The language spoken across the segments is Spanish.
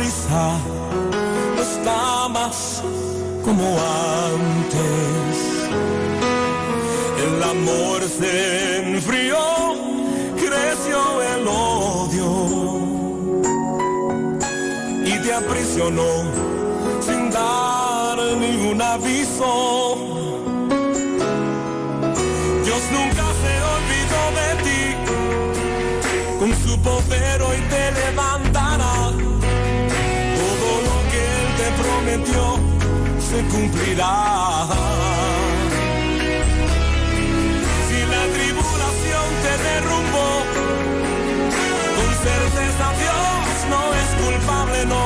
quizá no está más como antes. El amor se enfrió, creció el odio y te aprisionó sin dar ningún aviso. Dios nunca se olvidó de ti, con su poder hoy te levantará. Todo lo que Él te prometió se cumplirá. Si la tribulación te derrumbó, con certeza Dios no es culpable, no.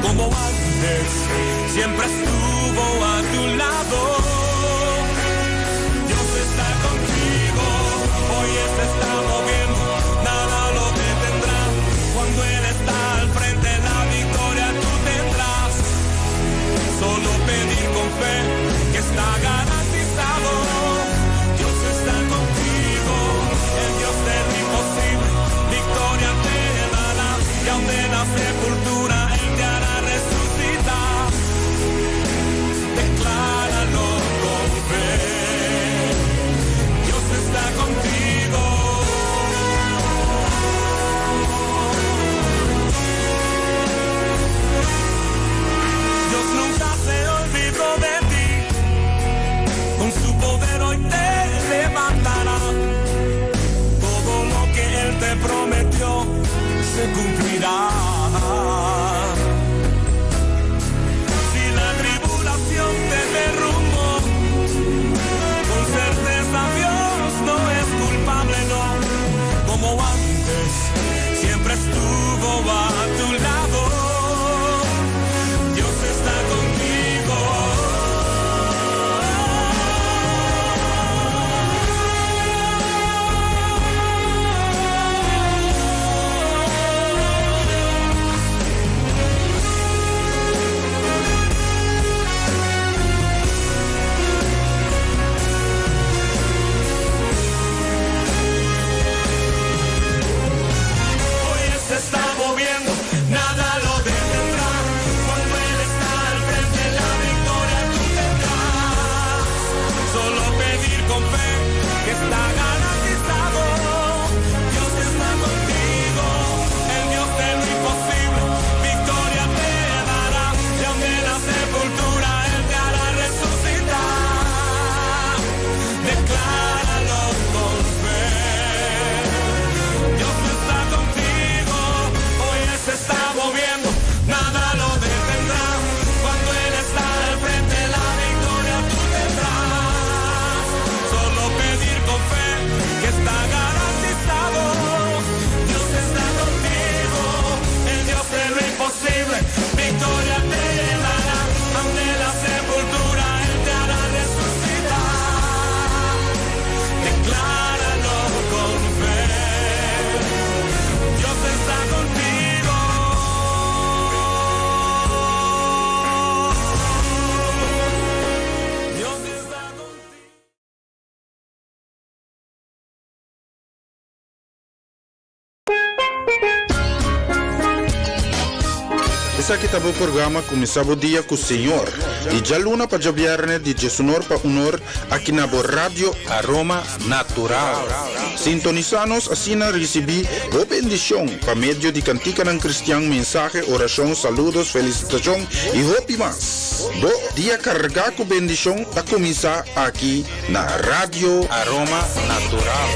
Como antes, siempre estuvo a tu lado. Dios está contigo, hoy se está moviendo, nada lo detendrá. Cuando Él está al frente, la victoria tú tendrás. Solo pedir con fe, que está garantizado. Dios está contigo, el Dios del imposible, victoria te dará. Y aun de la sepultura Él te hará resucitar. Decláralo con fe. Dios está contigo. Dios nunca se olvidó de ti. Con su poder hoy te levantará. Todo lo que Él te prometió se cumplirá. Si la tribulación te derrumbó, con certeza Dios no es culpable, no. Como antes, siempre estuvo a tu lado. Dios está contigo. Hoy se está moviendo, nada lo detendrá. Cuando Él está al frente, la victoria tú tendrás. Solo pedir con fe, que está garantizado. Dios está contigo, el Dios de lo imposible, victoria te dará. Y aun de la sepultura Él te hará resucitar. Decláralo con fe. Dios está contigo, hoy Él se está moviendo, nada lo detendrá. Cuando Él está al frente, la victoria tú tendrás. Solo pedir con fe, que está garantizado. Dios está contigo, el Dios de lo imposible, victoria te dará. Aun de la sepultura Él te hará resucitar. Decláralo con fe. Dios está contigo. Dios está contigo. Essa aqui tá o programa começava o dia com o Senhor. E já luna para viernes de Jesunor para honor aqui na Rádio Aroma Natural. Sintonizanos assim na recebi o bendição para meio de cantica ng cristiano, mensaje, oração, saludos, felicitação e hope mas. Bo dia carregar com bendição a começar aqui na Rádio Aroma Natural.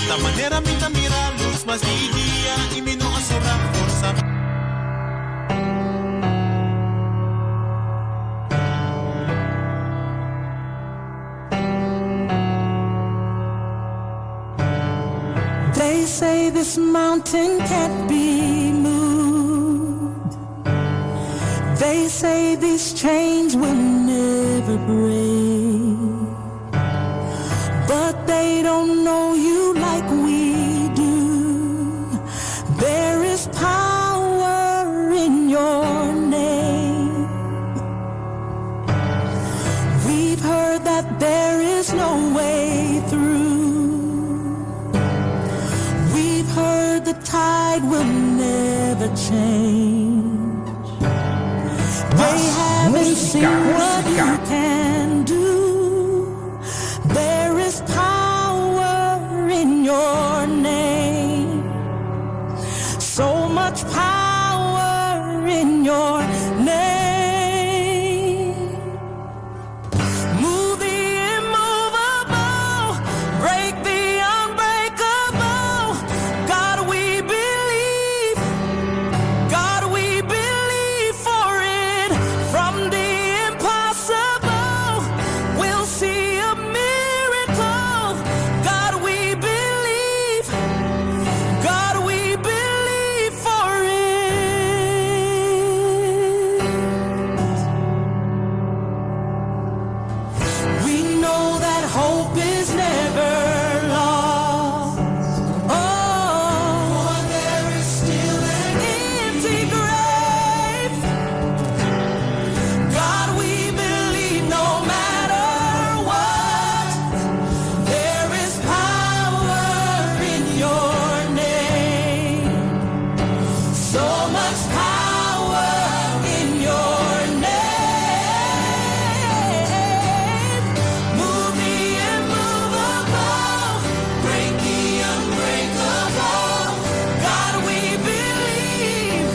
Da manera me mira a luz mas dia e me não sobra força. They say this mountain can't be moved. They say these chains will never break. But they don't know you like we do. There is power in your name. We've heard that there is no way through. the tide will never change. They haven't seen what you can do. There is power in your name. So much power in your name. Move the immovable, break the unbreakable. God, we believe. God, we believe for it. From the impossible, we'll see a miracle. God, we believe. God, we believe for it. We know that hope is never lost. Oh, for there is still an empty grave. God, we believe no matter what, there is power in your name. So much power in your name. Move the immovable, break the unbreakable. God, we believe.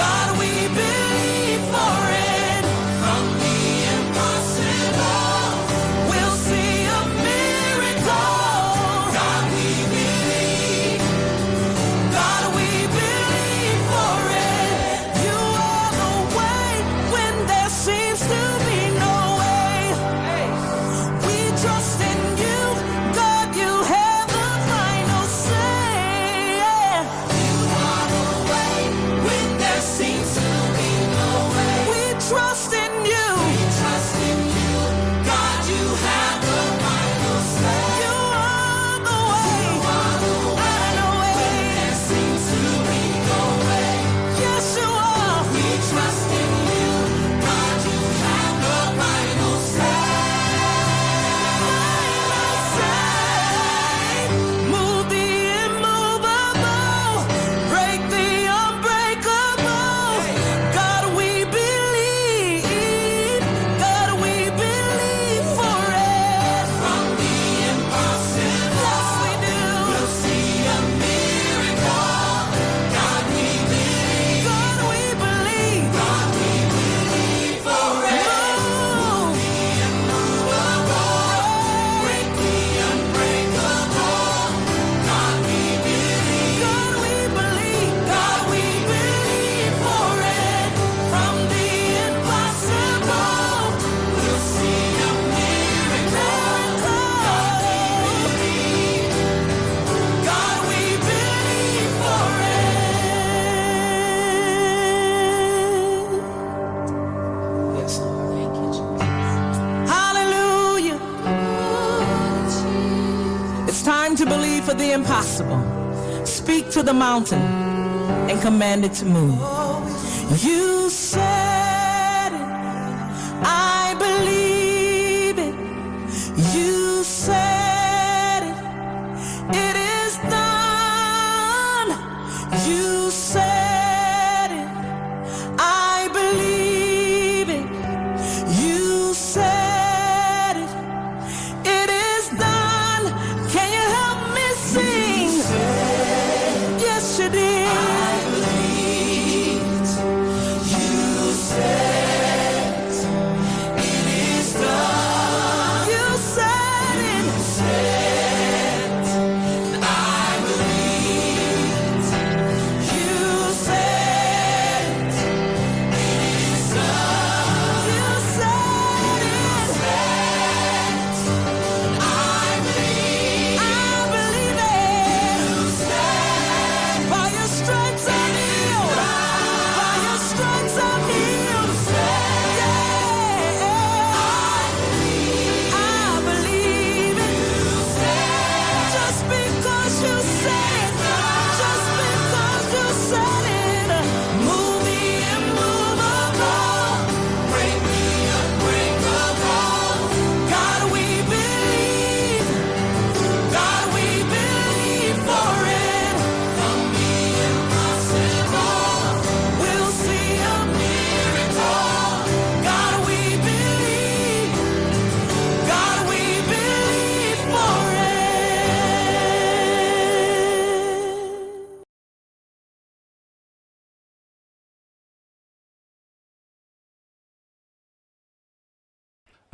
God, we believe for it. From the impossible, we'll see a miracle. God, we believe. God, we believe for it. You are the way when there seems to be no way. We trust in you, God, you have the final say. You are the way when there seems to be no way. We trust in you. We trust in you, God, you have the final say. You are the way. You are the way when there seems to be no way. Yes, you are. We trust in you, God, you have the final say. Move the immovable, break the unbreakable. God, we believe. God, we believe for it. From the impossible, yes, we do. We'll see a miracle. God, we believe. God, we believe. God, we believe for it. Move the immovable, break the unbreakable. God, we believe. God, we believe. God, we believe for it. From the impossible, we'll see a miracle. God, we believe for it. Yes, Lord. Thank you, Jesus. Hallelujah. It's time to believe for the impossible. Speak to the mountain and command it to move. You said it. I believe it. You said it. It is done. You said it. I believe it. You said it. It is done. Can you help me sing? Yes, you did. I believe you said it is done. You said it. You said I believe you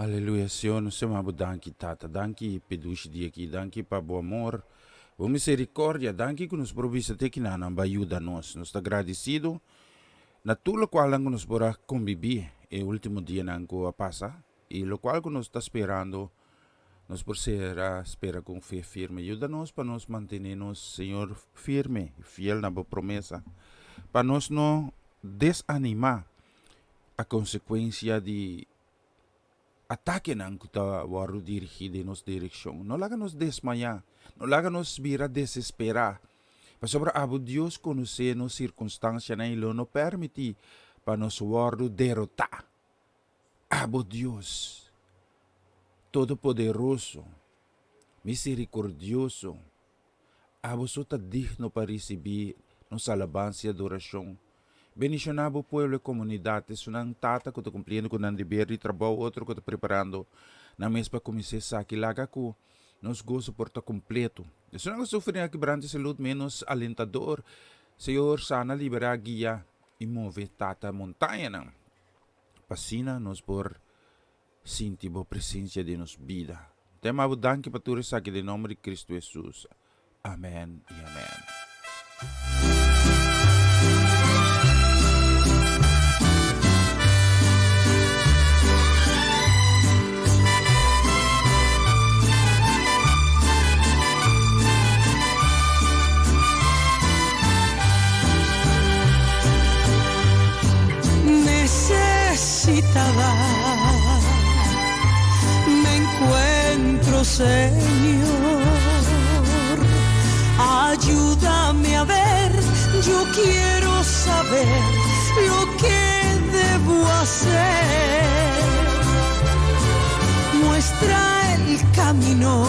Aleluia, Senhor, nós chamamos danki, Tata. Danki, pedushi dia aqui. Danki para o amor, a misericórdia. Danki que nos provisa até que não ajuda nós. Nós estamos agradecidos. Na tudo qual nós podemos conviver. É o último dia que passa. E o qual nós estamos esperando. Nós por ser espera com fé firme. Ajuda-nos para nós mantermos, Senhor, firme, fiel na boa promessa. Para nós não desanimar a consequência de ataque que está dirigido em nossa direção. Não laga nos desmayar, não laga nos vir a desesperar. Mas sobre abo Deus conhecer nas circunstâncias e não permitir para nos derrotar. Abo Deus, todo-poderoso, misericordioso, abo sota digno para receber nossa alabança e adoração. Bendicionado o povo e comunidade, sunang tata ko to cumprindo com o dever de trabalho, outro que estou preparando na mesa para começar aqui laga ko nos gozo por estar completo. Se não sofrer aqui quebrante de saúde menos alentador, Senhor, sana liberar guia e move tata montanha não. Pasina nos por sentir a presença de nos vida. Tema danke para tudo isso aqui em nome de Cristo Jesus. Amém e amém. Necesitada me encuentro, Señor, ayúdame a ver, yo quiero saber lo que debo hacer, muestra el camino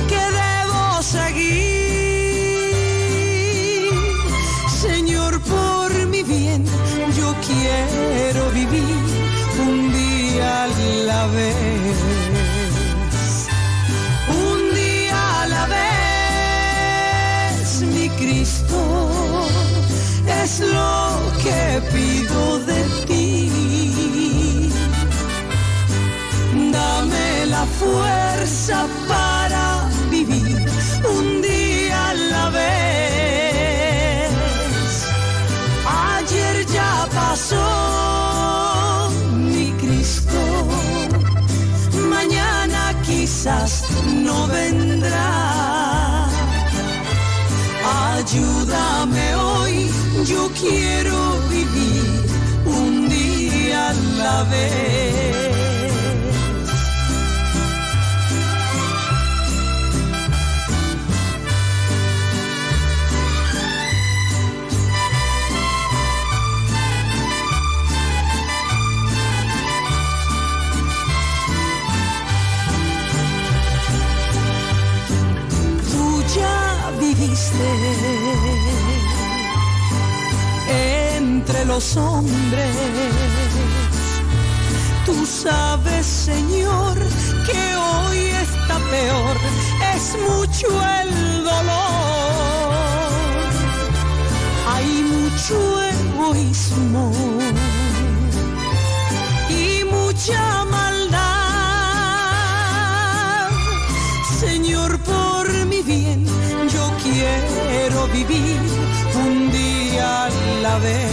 que debo seguir, Señor, por mi bien, yo quiero vivir un día a la vez, un día a la vez, mi Cristo, es lo que pido de ti. Dame la fuerza para vivir un día a la vez. Ayer ya pasó, mi Cristo, mañana quizás no vendrá. Ayúdame hoy, yo quiero vivir un día a la vez. Entre los hombres, tú sabes, Señor, que hoy está peor, es mucho el dolor, hay mucho egoísmo y mucha maldad, Señor, por mi bien, yo quiero vivir un día a la vez,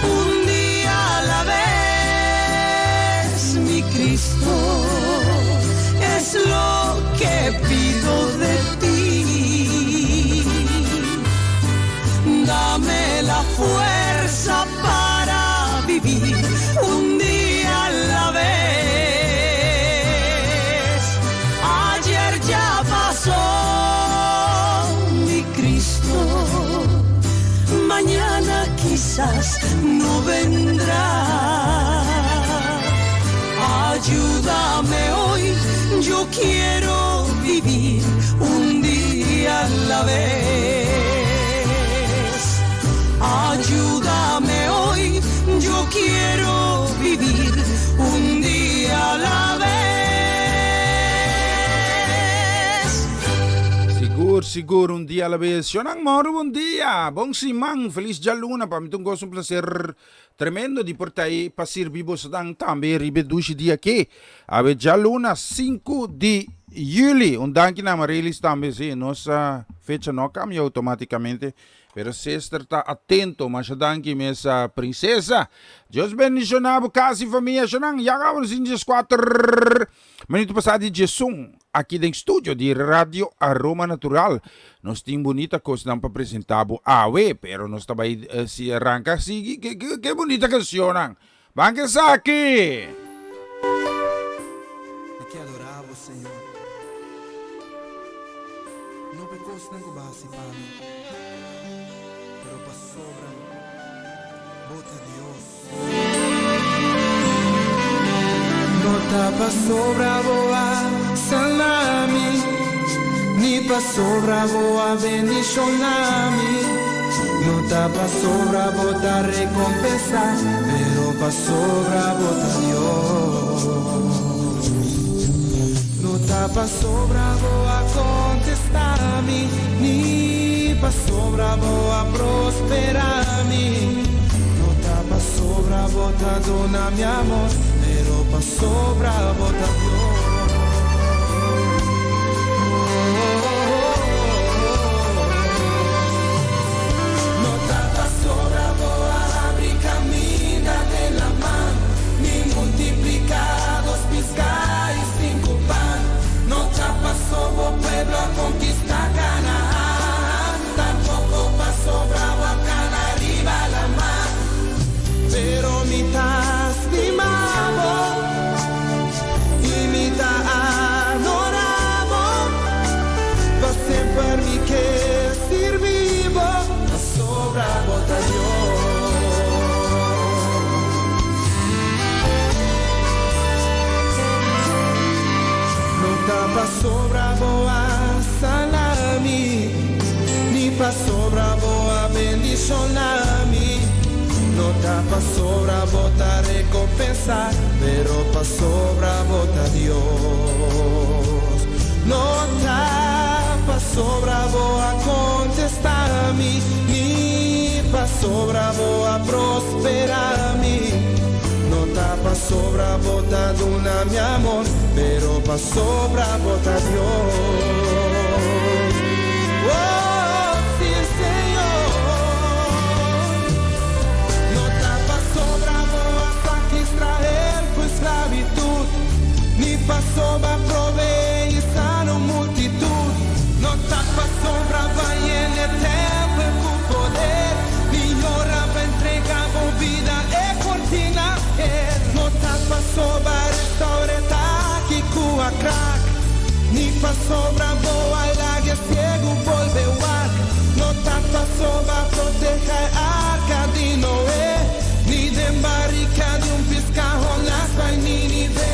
un día a la vez, mi Cristo, es lo que pido de ti. Dame la fuerza para vivir un día a la vez. Ayer ya pasó, mi Cristo, mañana quizás no vendrá. Ayúdame hoy, yo quiero vivir un día a la vez. Ayúdame hoy, yo quiero vivir un día a la vez. Seguro, un día a la vez. Sionang Moro, buen día. Bong Simang, feliz Jaluna. Para mí es un placer tremendo de por ahí pasar vivo sedang también ribedushi dia que. A ver, Jaluna 5 de julho. Un danke na Marilis también, sí. Nossa fecha no cambia automáticamente. Pero se está atento, mas danke mesa princesa. Deus bendicionado, casa e família. Xanang, jagamos em 4 minutos passado de som aqui no estúdio de Rádio Aroma Natural. Nós temos bonita coisa para apresentar awe, pero nós também se arranca assim. Que bonita canção, Xanang. Vamos aqui. Te adoravo, Senhor. Não me costa com base para mim. Pero pa sobra, bota Dios. Nota pa sobra boa salami, ni pa sobra boa bendicionami. Nota pa sobra bota recompensa, pero pa sobra bota Dios. Nota pa sobra boa contestami, ni pa sobra boa prosperami. Nota pa sobra bota dona mi amor, pero pa sobra bota Dios. Nota pa sobra boa abrir camina de la mano, ni multiplicados piscar y 5 pan. Nota pa sobra pueblo a conquistar Canaán, tampoco pa sobra bacana arriba la mar. Pero mitad estimamos y mitad adoramos, pa siempre mi que sirvimos, pa sobra bota Dios. Nota pa sobra boa salami, ni pa sobra boa bendicionami. Nota pa sobra bota recompensa, pero pa sobra bota Dios. Nota pa sobra boa contestami, ni pa sobra boa prosperami. Nota pa sobra bota duna mi amor, pero pa sobra bota Dios. Oh, sí, Señor. Nota pa sobra boa saque Israel por esclavitud, ni pa sobra provei e sano multitud. Nota pa sobra vai en el templo con poder, ni ora pa entregar vida e cortina. Nota pa sobra restaureta que cua crack, ni pa sobra boa e lague ciego volve o ar. Nota pa sobra proteja arca de Noé, ni de barrica de piscarro las vai Nínive.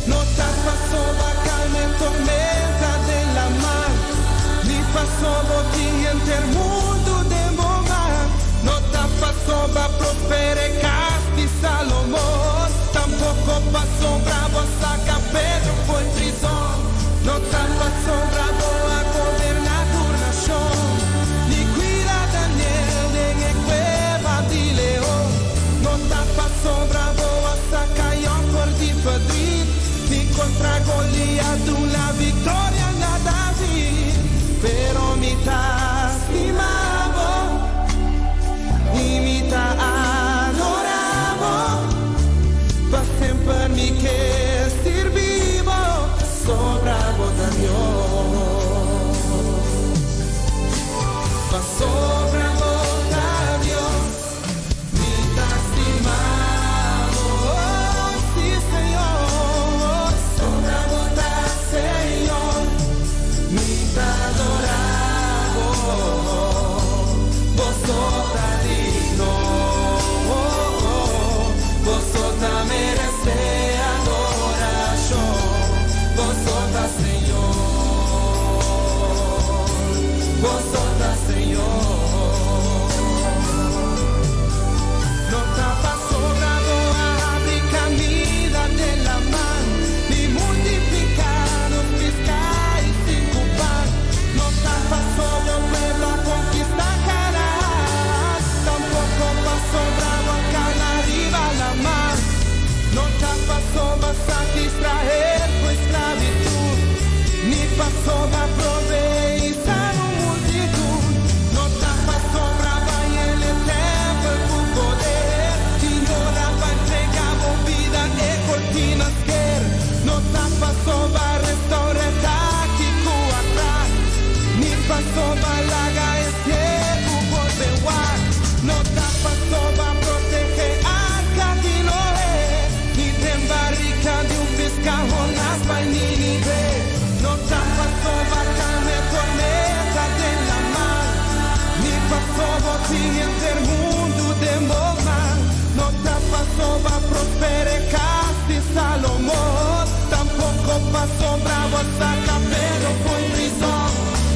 Nota pa sobra calma en tormenta de la mar, ni pa sobra cliente el mundo de morar. Nota pa sobra prospere Casti Salomón, tampoco pa sobra boa saca Pedro foi prisão. Nota pa sobra boa governatur nación, ni cuida Daniel en el cueva de león. Nota pa sobra boa saca Ion por di Madrid, ni contra Goliat una victoria na David. Pero mitad estimamos y mitad adoramos, pa siempre mi que sirvimos, sobra bota Dios. Pa sobra bota Dios, mitad estimamos, oh, sí, Señor. Sobra bota Señor, mitad adoramos, vos sobra digno, vos sobra merece adoración, vos sobra Señor, vos sobra Señor. Nota pa sobra boa abrir camina de la mano, ni multiplicar los piscar y 5 pan. Nota pa pasó balaga es tiempo por peguar. No te pasó va proteger al catinoe. Ni te embarrica de un pescado las vainini ve. No te pasó va carne tormenta de la mar. Ni pasó botín entre el mundo de Moman. No te pasó va prospere casi Salomón. Tampoco pasó bravo saca pero fue en prisión.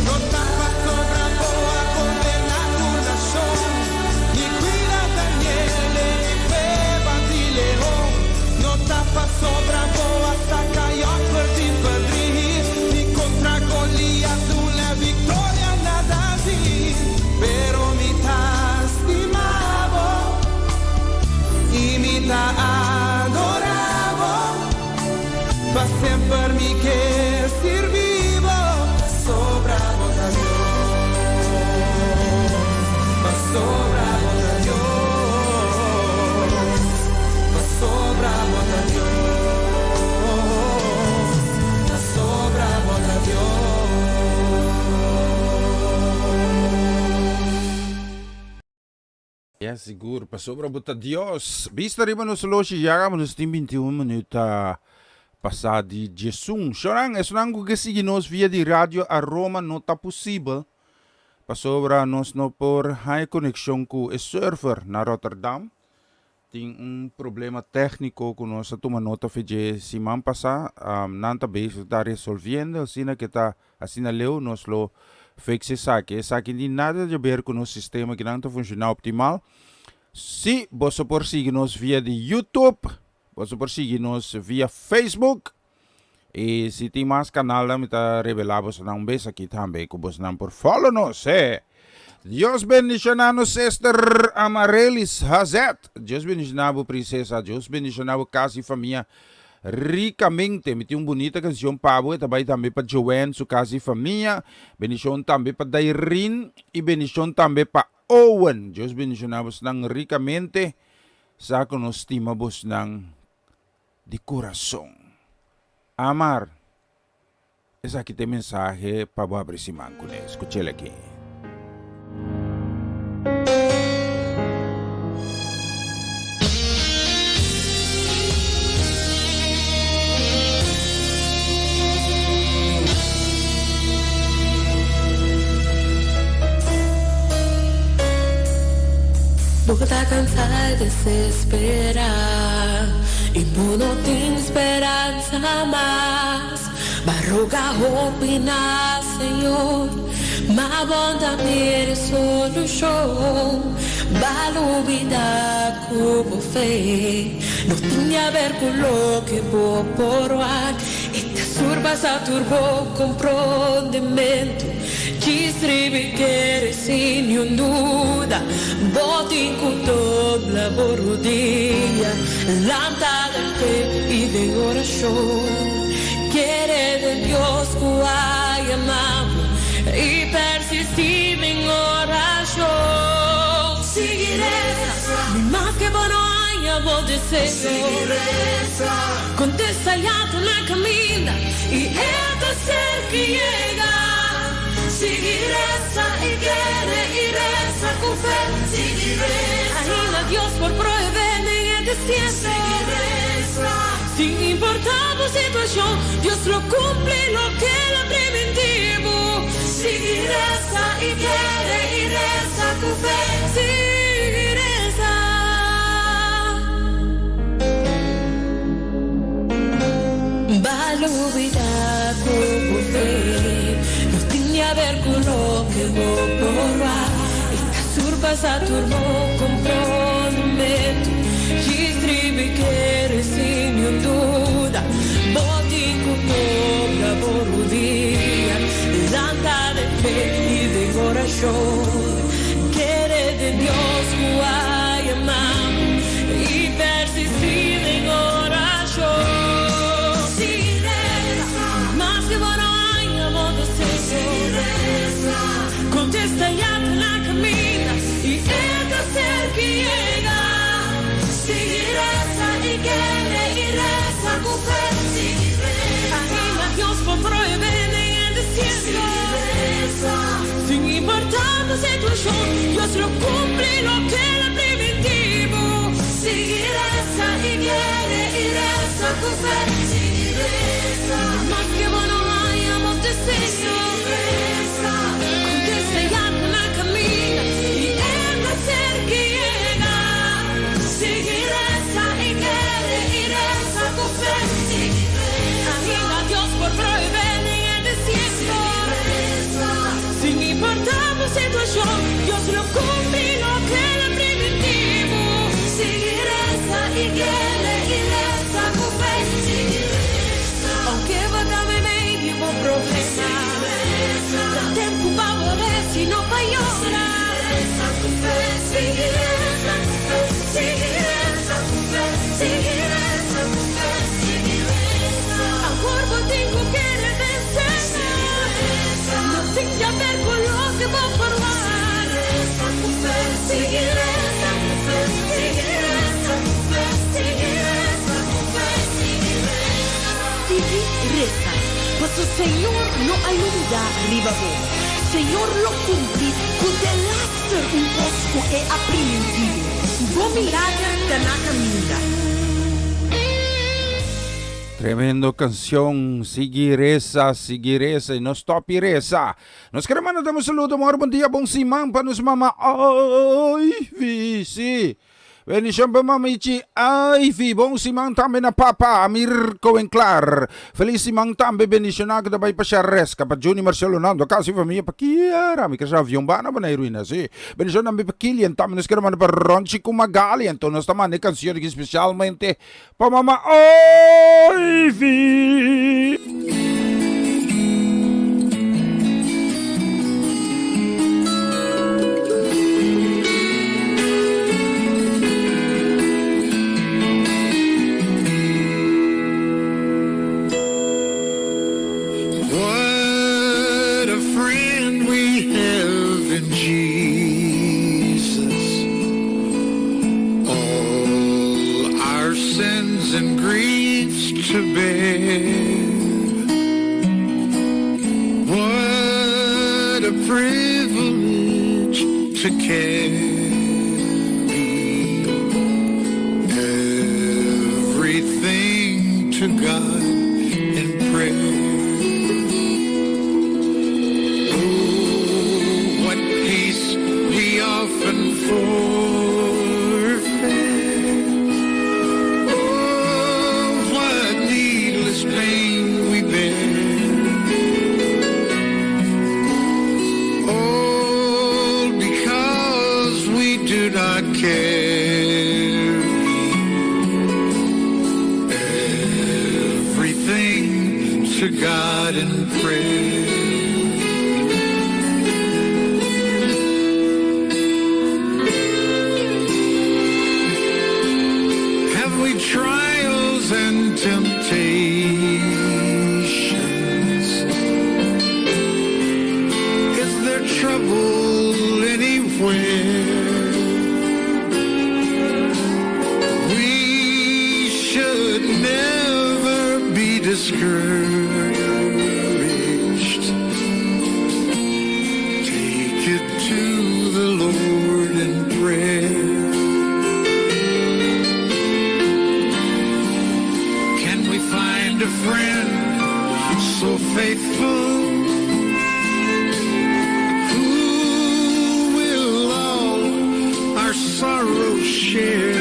No te pasó bravo a condenar una show. Ni cuida Daniele ni beba di león. No te pasó bravo a saca yo perdi Ni contra Goliat una victoria nada así. Pero mi ta estimavo y mi ta adoravo. Pa' siempre mi que sirvivo. Sobravo da Dios. Pa' sobravo da Dios. Pa' sobravo da Dios. Pa' sobravo da Dios. Ja, seguro. Pasobra buta Dios. Vista riba no solo si jaga nos tem 21 minuta passadi Jesum. Chorang, é sonango que sigue nos via de rádio a Roma não tá possível. Pasobra nos no por high conexão com o server na Rotterdam. Tem problema técnico com nossa toma nota fez semana passada. Nanta bem está resolvendo. Assim que tá assim leu nos lo fixe saque. Saque de nada de ver com o sistema que não está funcionando optimal. Se você por seguir nos via de YouTube, você por seguir nos via Facebook. E se tem mais canal, me tá revelar você não vê aqui também, que você não por follow nos, Deus bendicionando Sister Amarelis Hazet. Deus bendicionando princesa. Deus bendicionando casa e família ricamente. Me tem uma bonita canção para você, também para Joanne, sua casa e família. Bendição também para Dairin e bendição também para Owen. Deus bendicionando você ricamente. Sa que nos estimamos de coração. Amar. Esse aqui tem mensagem para o abricimento. Escute ele aqui. Vou tá cansada de se esperar e por não ter esperança mais. Barruga opinar, Senhor, mas bom também solução. Balubida como fé, não tinha a ver com o que vou por ar. E te surbas a turbo comprometimento. Distribi che sin nenhuma dúvida, bote com dobla borudinha, lanta de fe y de oración. Quiere de Dios que amamos y persistir en oración. Seguiré, ni más que bueno haya vos deseo. Contesta ya tu la camina y este ser que llega. Sigue reza y quiere y reza con fe. Sigue reza. Ahí a Dios por proveer en el desierto. Sigue reza. Sin importar la situación, Dios lo cumple lo que era preventivo. Sigue reza y quiere y reza con fe. Sigue reza. Balubida como fe. A ver con lo que voy por va. Esta surba sa turbo comprometo. Distribi che sin duda. Boti con la borudia. Lanta de fe y de corazón. Quiere de Dios que amamos y persistir en oración. Sigue más que bueno hayamos de ser. Contesta ya la camina y este ser que llega. Sigue reza y quiere y reza con fe. Sigue reza. Anima a Dios por proveer en el desierto. Sigue reza. situación, Dios lo cumple lo que era preventivo. Seguiresa y quiere y reza con fe. Seguiresa, más que bueno hayamos deseo. Con te sellando una camina y él va a ser que llega. Seguiresa y quiere y reza con fe. Ayuda a Dios por proveer en el desierto. Sin importar la situación, Dios lo cumple lo que era preventivo. Seguiresa y quiere y reza con fe. Aunque vada medio por problema, da tempo para volver si no pa' llorar. Seguiresa con fe, seguiresa con fe, seguiresa con fe, seguiresa. A corpo tengo que vencer. No sin ya ver con lo que voy a probar. Seguiresa con fe, seguiresa con fe, seguiresa con fe, seguiresa. Seguiresa, mas o Senhor não aluda arriba vos. Senhor lo cumpre, cuide laster un posto e apreendido. Vou mirar na caminha. Tremendo canción, Sigiresa, Sigiresa, y no stop Iresa. Nos queremos mandar un saludo, amor, buen día, bom simang, para nos mama, ay, visi. Bendición para mama Ichi, ay, vi, bom simang tambe na papa, Amir Coenclar. Feliz simang tambe, bendición ako dabei pa siya res, kapag Juni Marcelo Nando, kasi familia pa kiara, mi kasi avion ba na ba na iruina, si. Bendición nambe pa Kilian, tambe nos queremos mandar para Ronchi Kumagali, então nós tamane canción que especialmente para mama, ay, vi. To bear. What a privilege to carry everything to God in prayer. Oh, what peace we often forfeit. Pain we bear, all because we do not carry everything to God in prayer. Have we trials and temptations? Is there trouble anywhere? We should never be discouraged. Take it to the Lord in prayer. A friend so faithful who will all our sorrows share.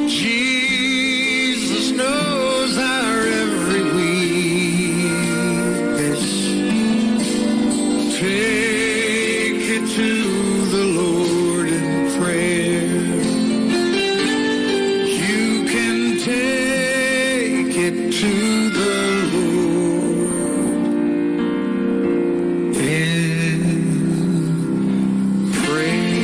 Jesus knows our every weakness. Take it to the Lord in prayer. You can take it to the Lord in prayer.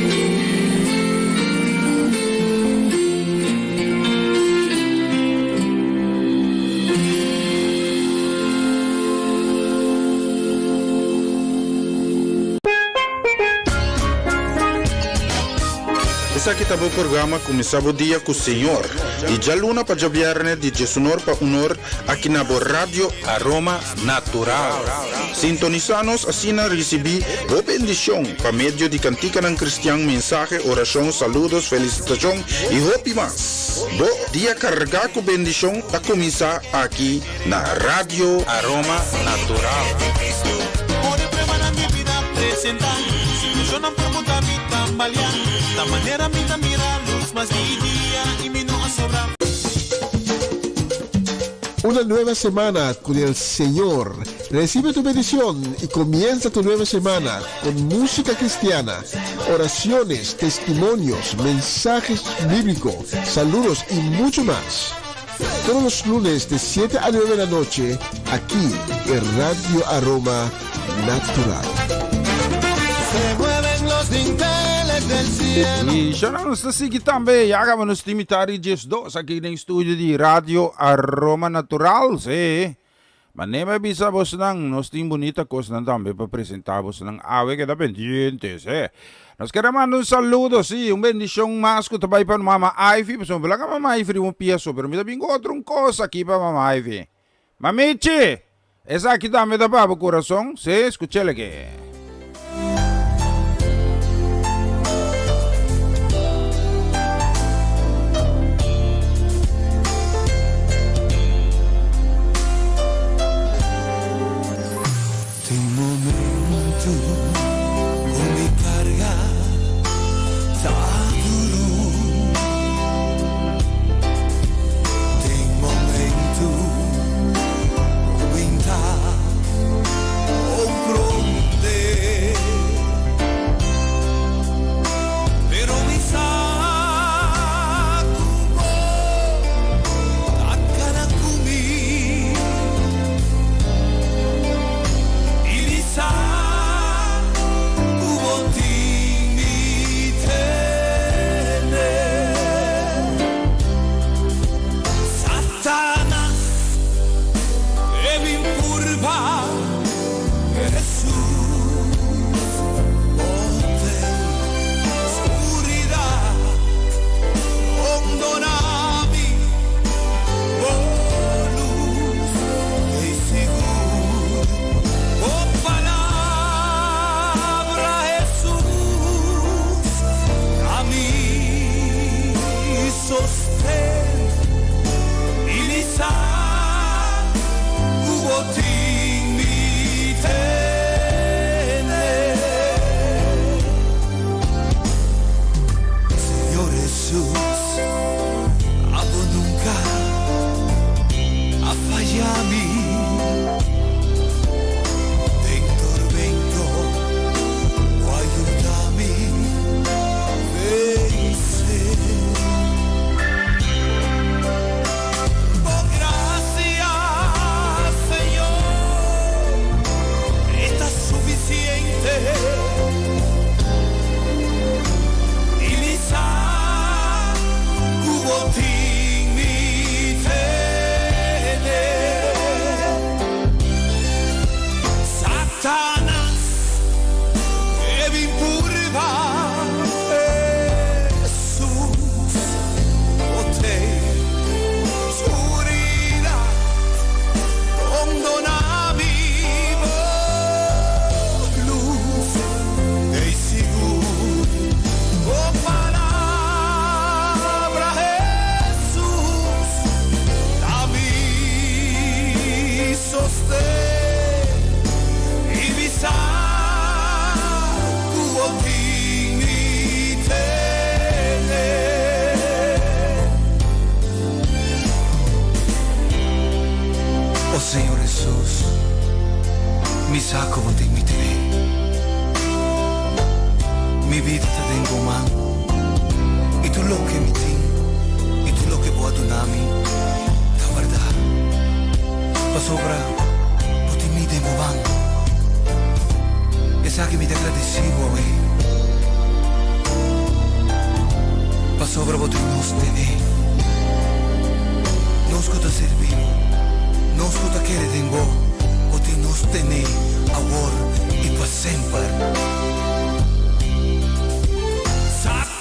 Essa aqui tá o programa começava o dia com o Senhor. E já luna para já viernes de Jesunor para unor aqui na Rádio Aroma Natural. Sintonizanos assim na recebi boa bendição para meio de cantica ng cristiano, mensagem, oração, saludos, felicitação e hopi mas. Bo dia carregar com bendição a começar aqui na Rádio Aroma Natural. Ore prepara mi vida presentando. Yo no puedo tambalear. La manera me mira luz más día y mi no sobra. Una nueva semana con el Señor. Recibe tu bendición y comienza tu nueva semana con música cristiana, oraciones, testimonios, mensajes bíblicos, saludos y mucho más. Todos los lunes de 7 a 9 de la noche, aquí en Radio Aroma Natural. Se mueven los dinteles del cielo. E siya na sa sige tambe, yaga mo nos timitari Jes 2 sa kining studio di Radio Aroma Natural. Manema bisa bos nang nos tim bonita kos nang tambe papresentamos ng awe kada pendientes. Nos queremos un saludo, sí, un bendición más que tabay para Mama Ivy. Pues wala ka Mama Ivy un piyaso, pero me dabing otra cosa aquí para Mama Ivy. Mamichi, esa aquí tambe da pa corazón, sí, escúchale que.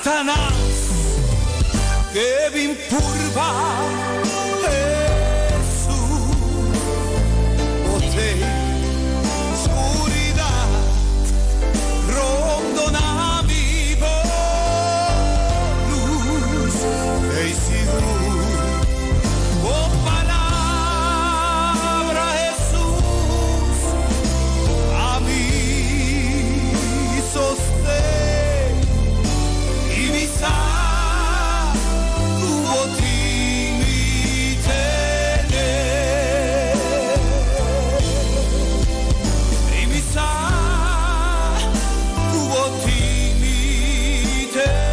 Satanás turba Jesús, te oscuridad rondona mi luz, ei sigur, oh palabra Jesús, a mí sostén y visa tu botín y tener, y visa tu botín y tener.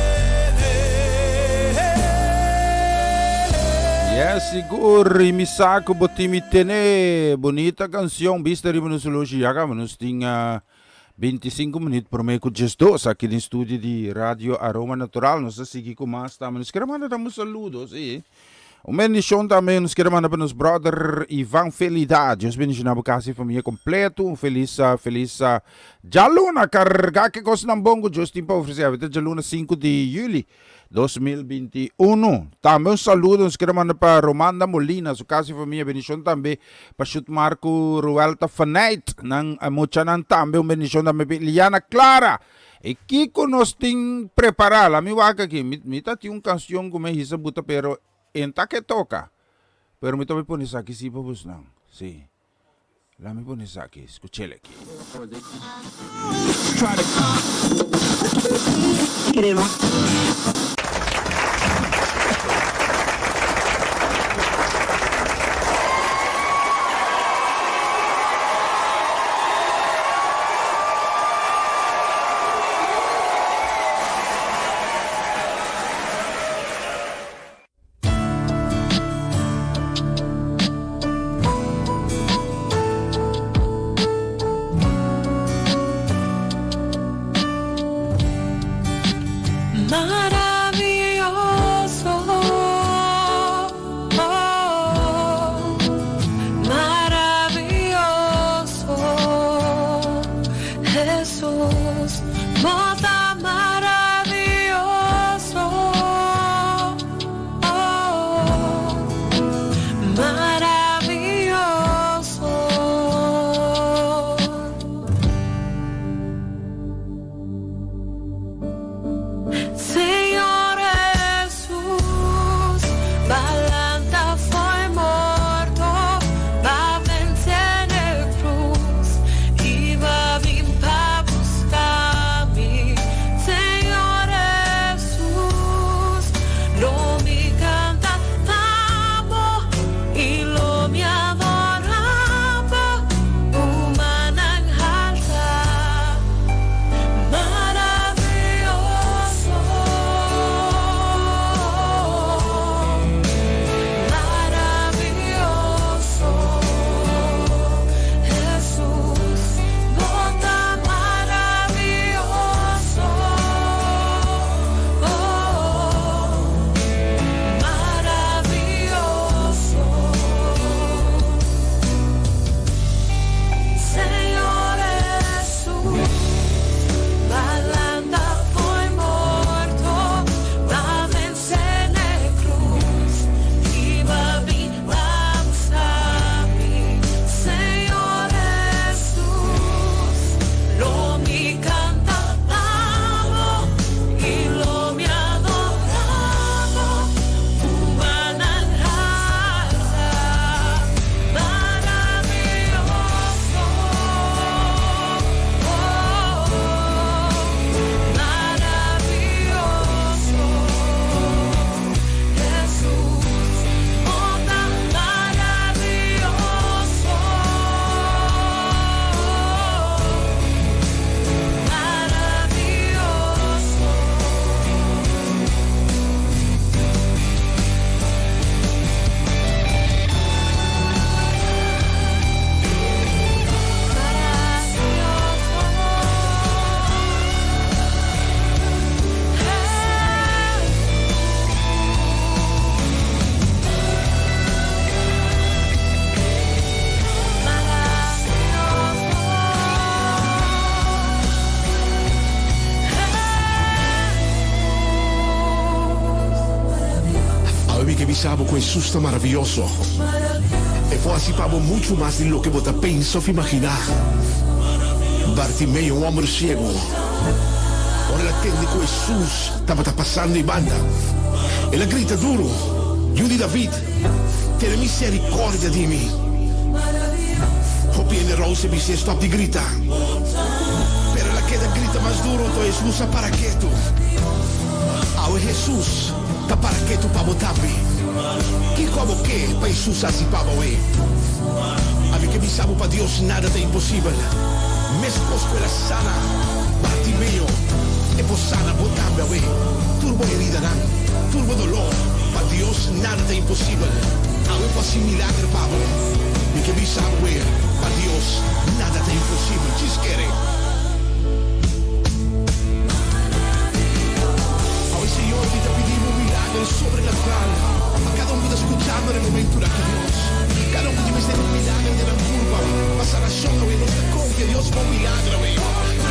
Yes, siguro, imisako botimi tene. Bonita canção, bista rin mo solusi yaga, manos tinha 25 minutos por meio com just dos aqui no estúdio de Rádio Aroma Natural. Nós seguimos com mais, tá? Nos queremos mandar uns saludos, uma bendição também, nos queremos mandar para nos brother Ivan Felidade. Os bendicionamos a casa e família completo. Feliz Jaluna, carga que coisa não bongo, Justin para oferecer. Jaluna 5 de julho 2021. Também um saludo, nos queremos mandar para Romanda Molina, sua casa e família. Bendição também para Chute Marco Ruelta Fanait, ng Mochanan também. Uma bendição também para Liana Clara. E Kiko nos tem preparado. A minha vaca aqui, me tá tinha uma canção como é isso, pero enta que toca. Pero me também põe isso aqui, sim, para você não. Sim. Lá me põe isso aqui, escute ele aqui. Maravilloso, maravilloso, Jesús, mota maravilloso, maravilloso. Senhor Jesus, Balanta foi morto, va vencer na cruz e va vir para buscar-me. sabe que Jesús está maravilloso. E participamos mucho más de lo que vos pensa o imaginar. Bartimeo, un hombre ciego. Ahora la tende que Jesús estaba pasando en banda. Él grita duro. Yo de David, ten misericordia de mí. O piede Rose dice stop di grita. Pero la queda grita más duro, to Jesús para que tú. Ahora Jesús está para que tú para botarme. Que como que para Jesús así para hoy. A mí que me sabe para Dios nada de imposible. Mesmo escuela sana, Bartimeo, e possana botarme hoy. Turbo herida, turbo dolor. Para Dios nada de imposible. Ahora para milagre para hoy. Mi que me sabe, para Dios nada de imposible. Chisquere. Hoy Señor, te pedimos un milagro sobrenatural. A cada uno escuchando en el momento de Dios. Cada uno de mis un milagro de la curva. Pasa la zona, no está con que Dios va un milagro. No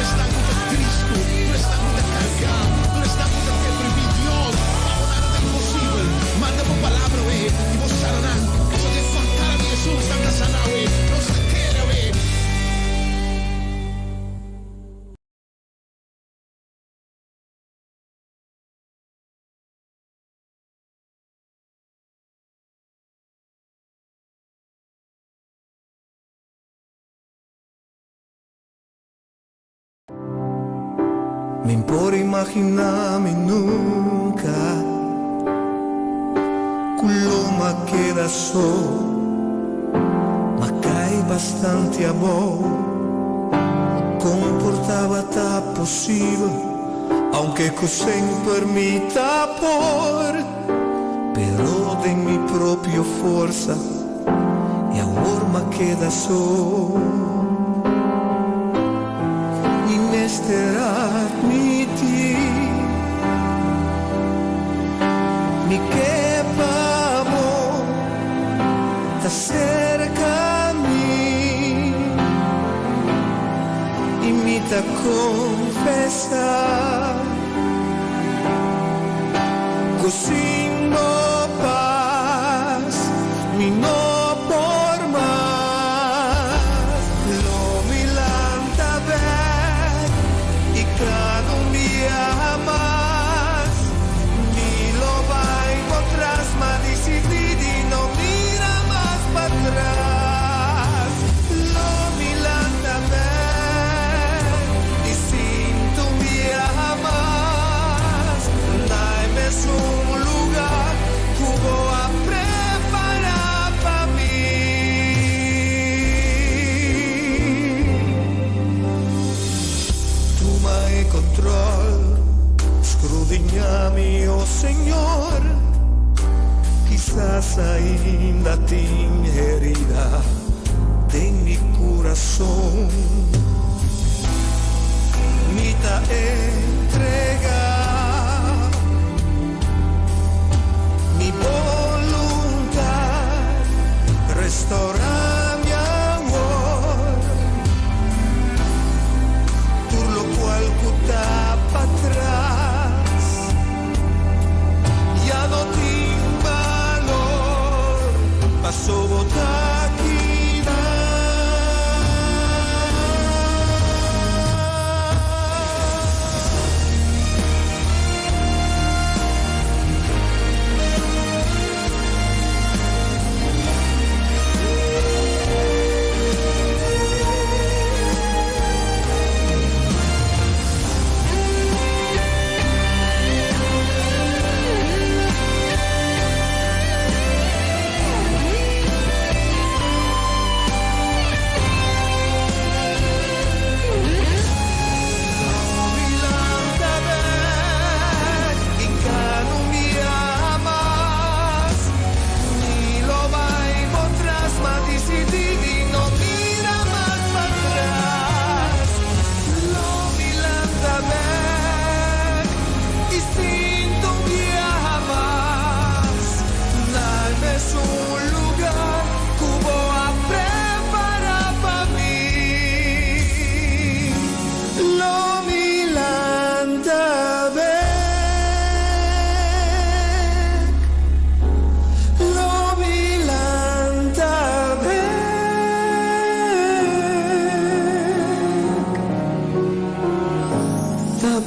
está muy triste, no está muy cargado, no está muy que Dios. Nada de imposible. Manda por palabra, y vos sanarán. Eso de faltar a Jesús está sanado, no se quiere, Mi por immaginarmi nunca quello ma queda so ma cai bastante a bo comportava ta possibile aunque cos'è per mi por però de mi proprio forza e ahora ma queda so mi ti mi que pavo te cerca a mí y mi te confesar così no paz mi no por más lo milanta ver y cada un día más ni lo va a encontrar más decidí no mira más para atrás lo milanta ver y sin tu día más dame un lugar tu voy a preparar para mí tu mai control scrudignami oh Señor quizás ainda tengo herida de mi corazón mi ta entrega mi voluntad restaura mi amor por lo cual cuta para atrás ya no tengo valor paso botar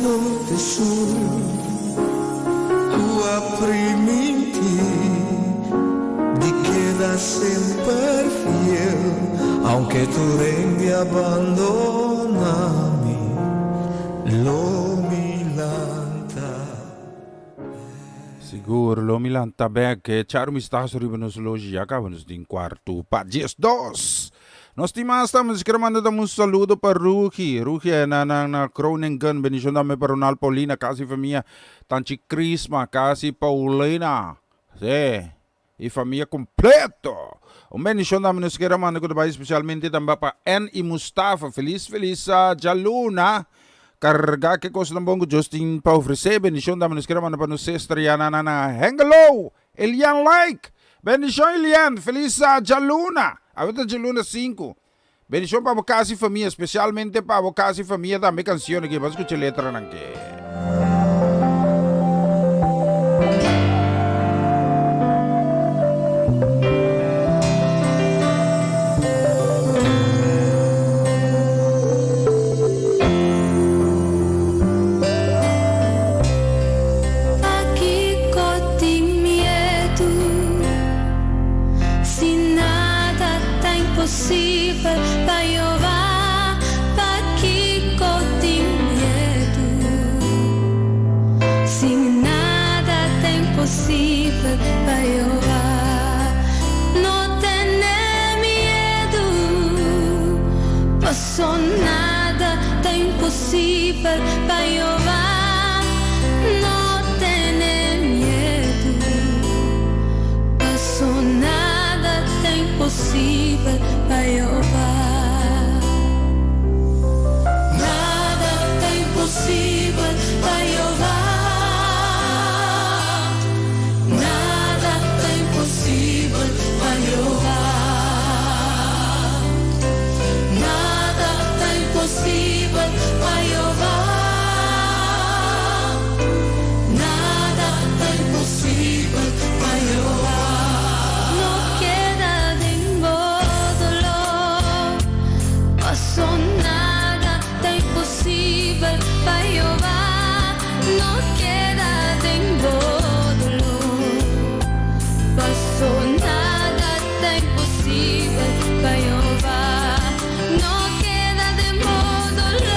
no tesoro, tua priminti, di queda sempre fiel, aunque tu venga abbandonami, lo milanta. Siguro, lo milanta bem que charo mi sta suriba nos loja acaba nos din quarto pa 10-2. Nós temos escrevendo um saludo para Ruki. Ruki é na Groningen, bendição também para Ronald Paulina, casa família, Tanti Crisma, casa Paulina. Sim, e família completo. Bendição também nos escrevendo especialmente também para N e Mustafa. Feliz Jaluna. Carga que coisa não bom Justin para oferecer. Bendição também nos escrevendo para nos estrellar na Hengelo. Elian Like. Bendição Elian. Feliz Jaluna. Ahorita Jaluna 5. Bendición para casa y familia, especialmente para casa y familia, dame canciones que vas a escuchar letra en que. Impossível para Jeová, para que tem medo. Sem nada tem impossível para Jeová, não tem medo. Passou nada tem impossível para Jeová, não tem medo. Passou nada tem impossível para Jeová. Nada tem impossível para Jeová. Nada tem impossível para Jeová. Nada tem impossível para Jeová. Nada tem impossível para Jeová. Não queda de Passou nada, tem impossível para Jeová, não queda dembódolo. Passou nada, tem impossível para Jeová, não queda dembódolo.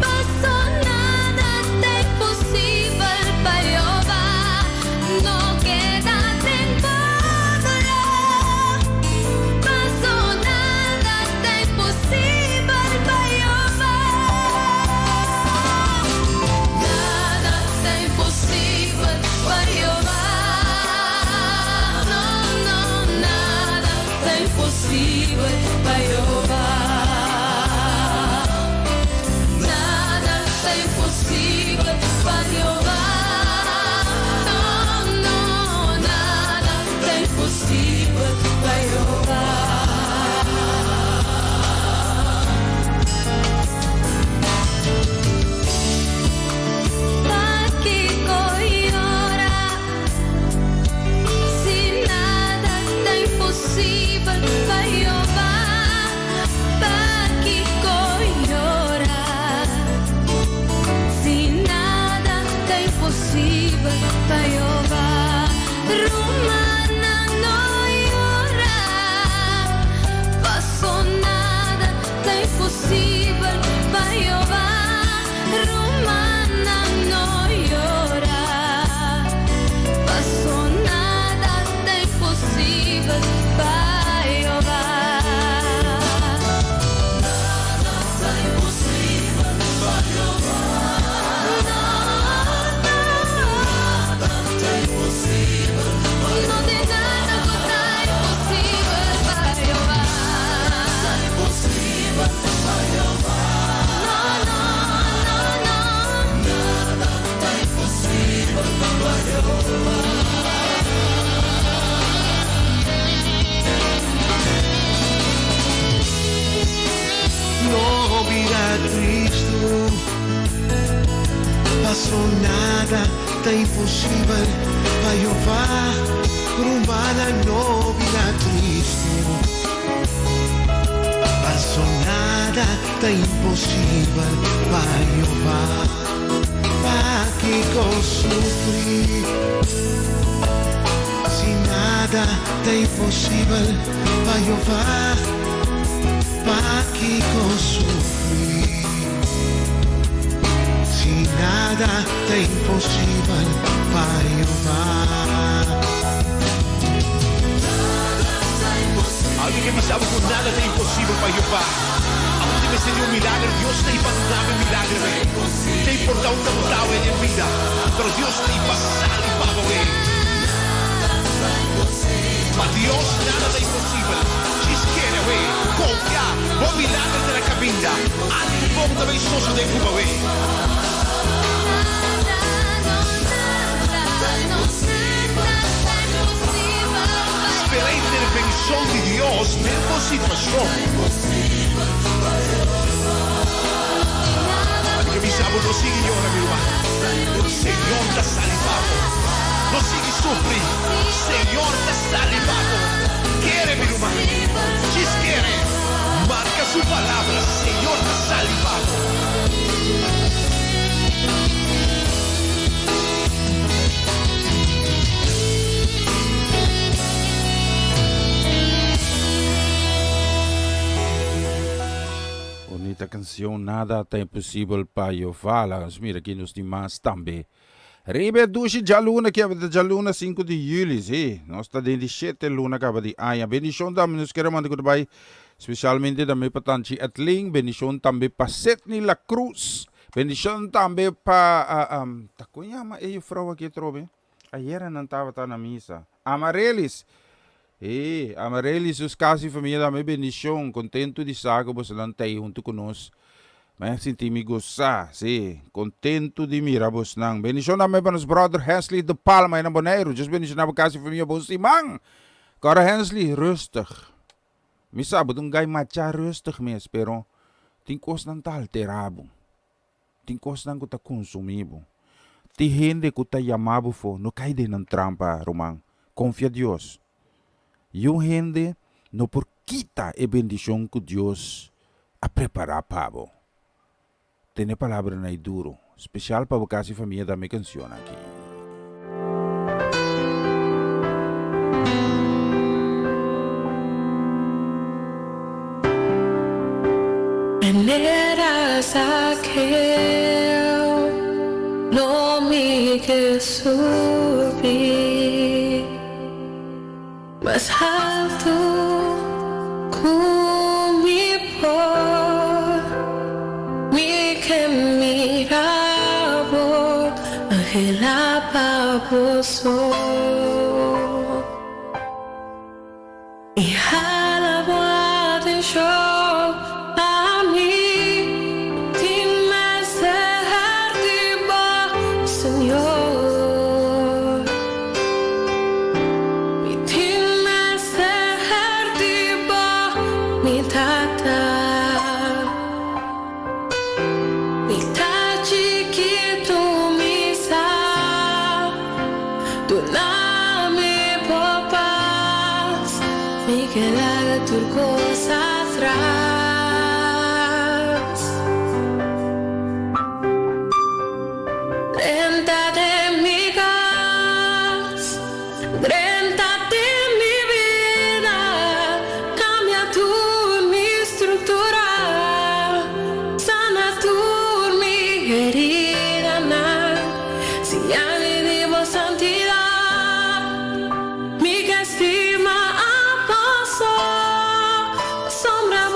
Passou nada, tem impossível para Jeová, não queda dembódolo. Passou nada impossível para Jeová. Nada tem impossível para Jeová. Não, não, nada tem impossível para Jeová. Nada tem impossível para Jeová. Não, não, nada tem impossível para Jeová. Para Jeová, Romana não llora. Passou nada, tem impossível para Jeová. Romana não llora. Passou nada, tem impossível para Jeová. Nada tem impossível para Jeová. Não tem nada contra impossível para Jeová. Impossível para Jeová. Não, não, não, não. Nada tá impossível para Jeová. No olvida Cristo. Passou nada tá impossível para Jeová. Rumana no olvida Cristo. Passou nada nada está imposible para Jehová. ¿Para qué sufrir? Si nada está imposible para Jehová, ¿para qué sufrir? Si nada está imposible para Jehová. Alguien que me sabe que nada es imposible para Jehová. Aunque me sería un milagro, Dios te iba a dar un milagro. Te importa un tanto en vida, pero Dios te iba a salir para ver. Para Dios nada es imposible. Si quiere ver, confía, buen milagro de la cabina. Alguien que ponga de soso de Cuba, ve. Esperé intervención de Dios en tu situación. Porque mi sábado no sigue llorando, mi hermano. El Señor está salivado. No sigue sufriendo. El Señor está salivado. Quiere, mi hermano. Si quiere, marca su palabra. El Señor está salivado. Bonita canção, nada está impossível para Jeová. Mira aqui nos demais também. Ribe dushi jaluna que é jaluna 5 de julho, sim. Nós está dentro de 7 luna que é de aia. Bendição também nos queremos mandar goodbye. Especialmente também para Tanchi Etling. Bendição também para Setni La Cruz. Bendição também para takunyama e frau aqui trobe. Ayer não estava na missa. Amarelis. Amarelis, os casos e família também bendição. Contento de saco você não está aí junto conosco. Mas senti-me gostar, sim. Contento de mirar vos nang. Bendição também para os brother Hensley de Palma em Bonaire. Just bendição para caso e família vos imang. Cara Hensley, rustig. Me sabe, um gai macha rustig mesmo, pero tem coisa não tá alterado. Tem coisa não tá consumido. Tem gente que tá chamado for, não cai de não trampa, Romão. Confia em Deus. E o gente não por quita a bendição que Deus a preparar para você. Tem a palavra na duro, especial para você e família da minha canção aqui. Maneras aquel no me que subir más alto con mi por mi que mirabo angelaba vosotros y alabo de yo. Sombra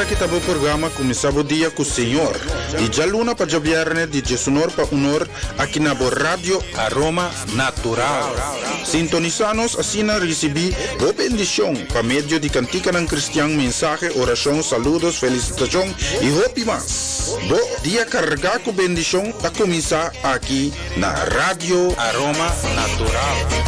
aqui está o programa Começava o Dia com o Senhor. E já luna para o viernes de Jesunor para honor aqui na Rádio Aroma Natural. Sintonizanos assim a receber boa bendição para meio de cantica ng cristiano, mensagem, oração, saludos, felicitação e hope mais. Bo dia carregar com bendição a começar aqui na Rádio Aroma Natural.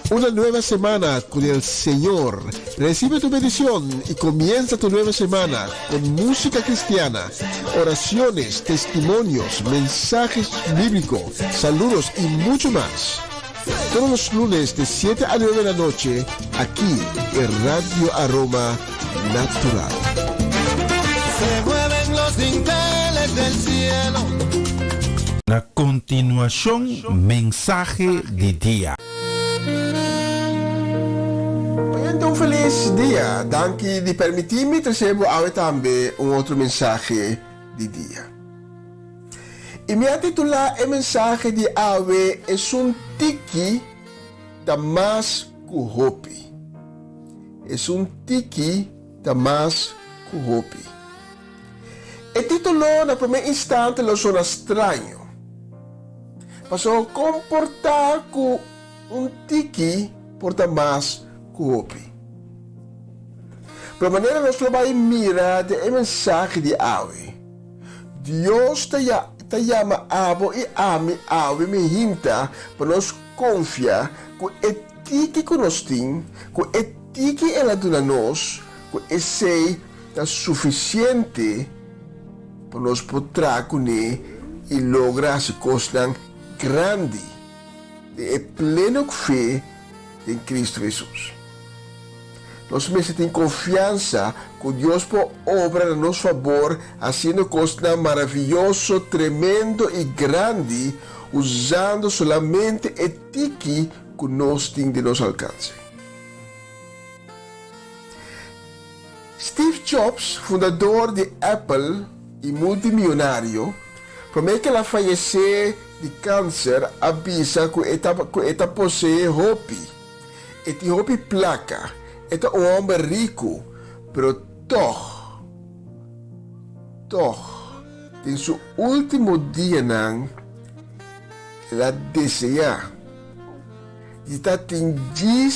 Una nueva semana con el Señor. Recibe tu bendición y comienza tu nueva semana con música cristiana, oraciones, testimonios, mensajes bíblicos, saludos y mucho más. Todos los lunes de 7 a 9 de la noche, aquí en Radio Aroma Natural. Se mueven los dinteles del cielo. Na continuación, mensaje de día. Então, feliz dia. Danke de permitir-me trazer ao também outro mensagem de dia. E minha titular é mensagem de ave é tiki da mais kuhopi. É tiki da mais kuhopi. E titulou na primeiro instante lo sono estranho. Passou a comportar com tiki por da mais kuhopi. Por maneira nós vamos mirar a mensagem de ave. Deus te chama abo e ame ave me hinta para nós confiar com etiki que nós temos, com etiki ela dona nós, com esse é suficiente para nós poder com ele e lograr as coisas grandes de pleno fé em Cristo Jesus. Nós mesmos temos confiança que Deus pode obrar a nosso favor, fazendo coisas maravilhosas, tremendo e grande, usando solamente etiki que nós temos de nosso alcance. Steve Jobs, fundador de Apple e multimilionário, promete que ela faleceu de câncer, avisa que ela possui hope. Esse hope placa. É um homem rico, pero em seu último dia, ela deseja de atingir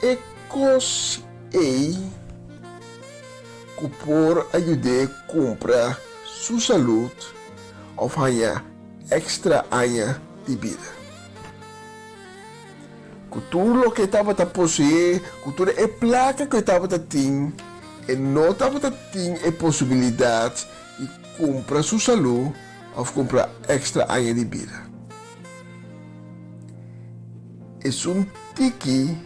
ecos que por ajudar a comprar sua saúde ou ganhar extra anos de vida. Com tudo o que estava a possuir, com toda a placa que estava a ter, e não estava a ter a possibilidade de comprar sua saúde ou comprar extra anos de vida. É tiki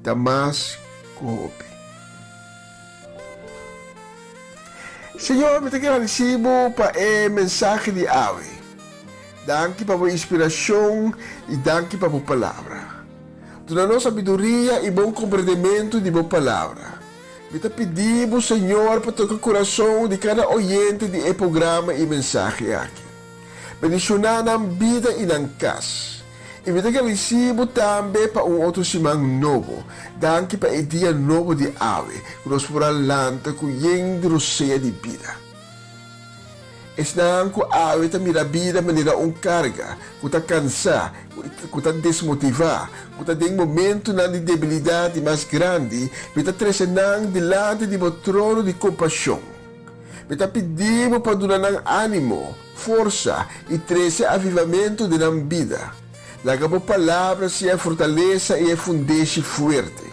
da mais coop. Senhor, me agradecemos para a mensagem de ave. Danke para a inspiração e danke para a palavra. Dá-nos sabedoria e bom compreendimento de boa palavra. Me pedimos, Senhor, para tocar o coração de cada oyente de programa e mensagem aqui. Bendicionar na vida e na casa. E me agradecemos também para outro semana novo. Danke para o dia novo de ave, que nós por alanta com yendo cheia de vida. Esnang ko ave ta mirabida maneira carga, ko ta cansa, ko ta desmotivar, ko ta ding momento na de debilidade mais grande, me ta tresenang delante de meu trono de compaixão. Me ta pedimos para donar ânimo, força e treze avivamento de na vida. Laga mo palavra se a fortaleza e a fundeixe forte.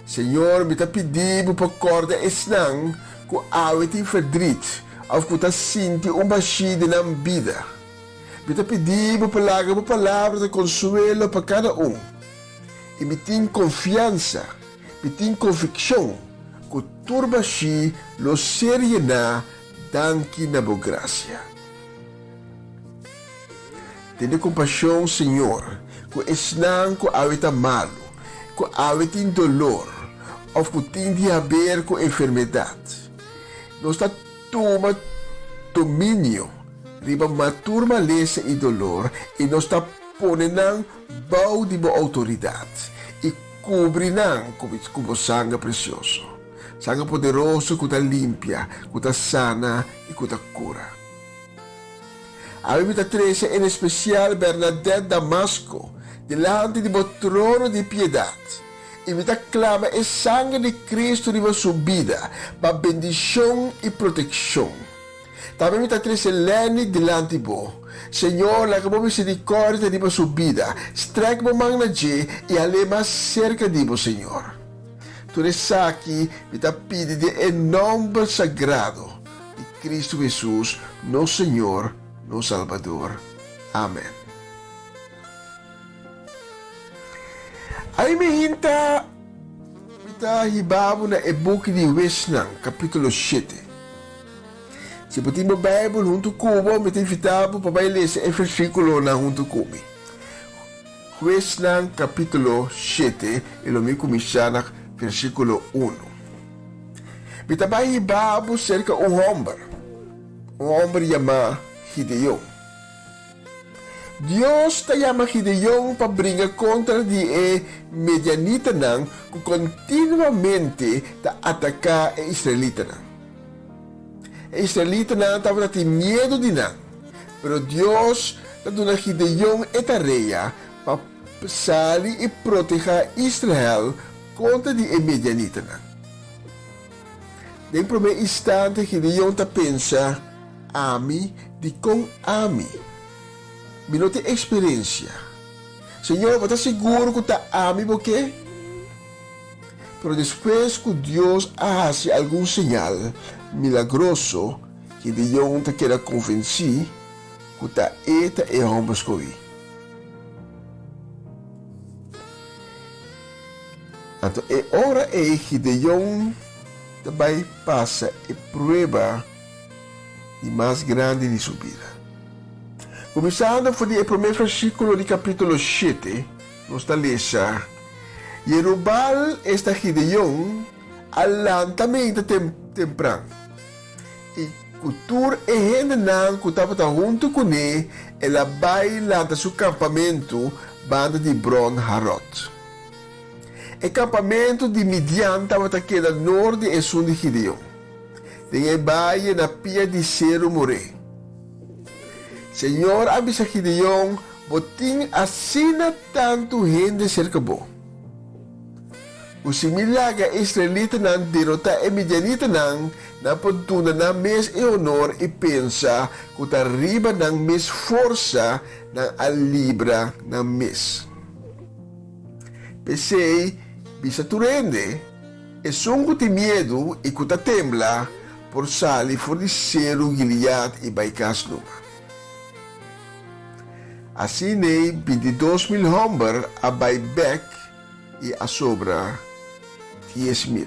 Senhor, me ta pedimos para corda esnang ko ave te verdriet, of que está sentindo baixinho na vida. Me pedimos para palavra de consuelo para cada E me tem confiança, me tem convicção que tudo baixinho lo serena danke na boa graça. Tenha compaixão, Senhor, que esnang que ave está malo, que ave tem dolor, ou que tem de haver com enfermidade. Nós está toma domínio riba matur malesa e dolor e nos tapone ng bau di mo autoridad e cubri ng como sangue precioso. Sangue poderoso que ta limpia, que ta sana e que ta cura. Avevita 13 en especial Bernadette Damasco delante di mo trono di piedad. E mi clama el sangue de Cristo riba su vida, pa bendición y protección. También mi 13 Lenny delante bo. Señor, la como misericordia riba su vida, strek mo mang na je y ale más cerca di bo, Señor. Tu eres aquí, mi pide de el nombre sagrado de Cristo Jesús, no Señor, no Salvador. Amén. Aí me hinta hibabo na e-book de Wesnang, capítulo 7. Se você tem uma Bíblia junto comigo, me tem invitado para ler esse versículo na junto comigo. Wesnang, capítulo 7, e lo me começar na versículo 1. Me trabalha hibabo cerca de um homem chamado Gideon. Dios te llama Gideon para brincar contra de medianita nang que continuamente te ataca a israelita nang. Israelita nang estava tendo medo de nang, pero Dios te dona Gideon e tarefa para salir e proteger Israel contra de medianita nang. Nel primeiro instante Gideon te pensa, ami de com ami. Minuto de experiência. Senhor, você está seguro que está ami porque? Pero depois que Deus hace algum sinal milagroso, que Deus te quer convencer que está eta e homens comigo. Então, é hora que Deus também passa e prova de mais grande de sua vida. Começando por o primeiro versículo do capítulo 7, nós lemos: Jerubal está Gideon alantamente temprano. E cultura e gente não que estava junto com ele, ela vai lanta seu campamento, banda de Bron Harot. O campamento de Midian estava aqui no norte e sul de Gideon. Tem baia na pia de Cero Moré. Senhor, avisa Gideon, boting assina tanto gente cerca bo. O similaga israelita nang derrota e medianita nang napagtuna na mes e honor e pensa que arriba ng mes força ng alibra ng mes. Pensei, bisa turende, e sungo ti miedo e kuta tembla por sali fornecero Gilead e Baikas numa. Assim, 22.000 homens a Baibek e a sobra 10.000.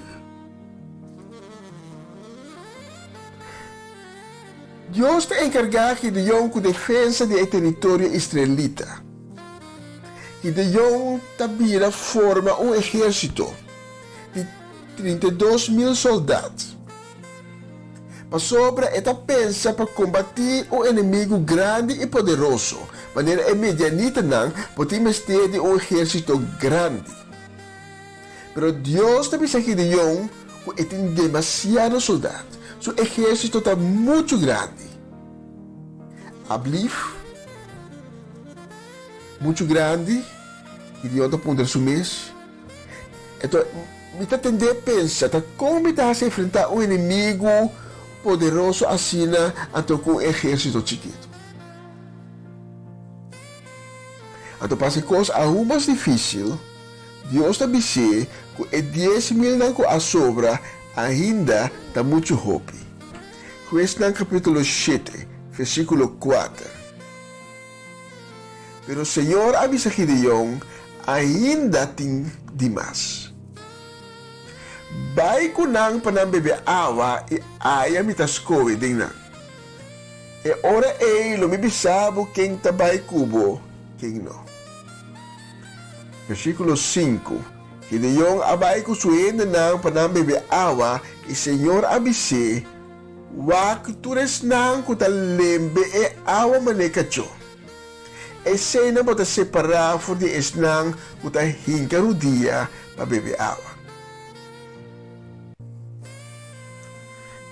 Deus te encarga Gideon com defesa do território israelita. Gideon também forma exército de 32.000 soldados. Para sobra, esta pensa para combater o inimigo grande e poderoso. Maneira é medianita não, podemos ter exército grande. Pero Deus também sabe que Gideon tem demasiados soldados. Seu exército está muito grande. Ablif, muito grande, Gideon está pondo seu mês. Então, me está tendendo a pensar, como está se enfrentar um inimigo poderoso assim, então com um exército chiquito. Então, para as coisas ainda mais difíceis, Deus também diz que 10.000 não a sobra ainda está muito hope. Juízes no capítulo 7, versículo 4. Pero o Senhor avisa Gideon, ainda tem demais. Vai ko nang panambebe awa e aya mitaskowe din na. E ora lumibisabo quem tabay kubo, quem não. Versículo 5. Gideon abay ko suenda nang panambebe awa e Senhor abise Wak turesnang kuta lembe e awa manekacho. E sena bota separar for di esnang kuta hinkarudia pa bebe awa.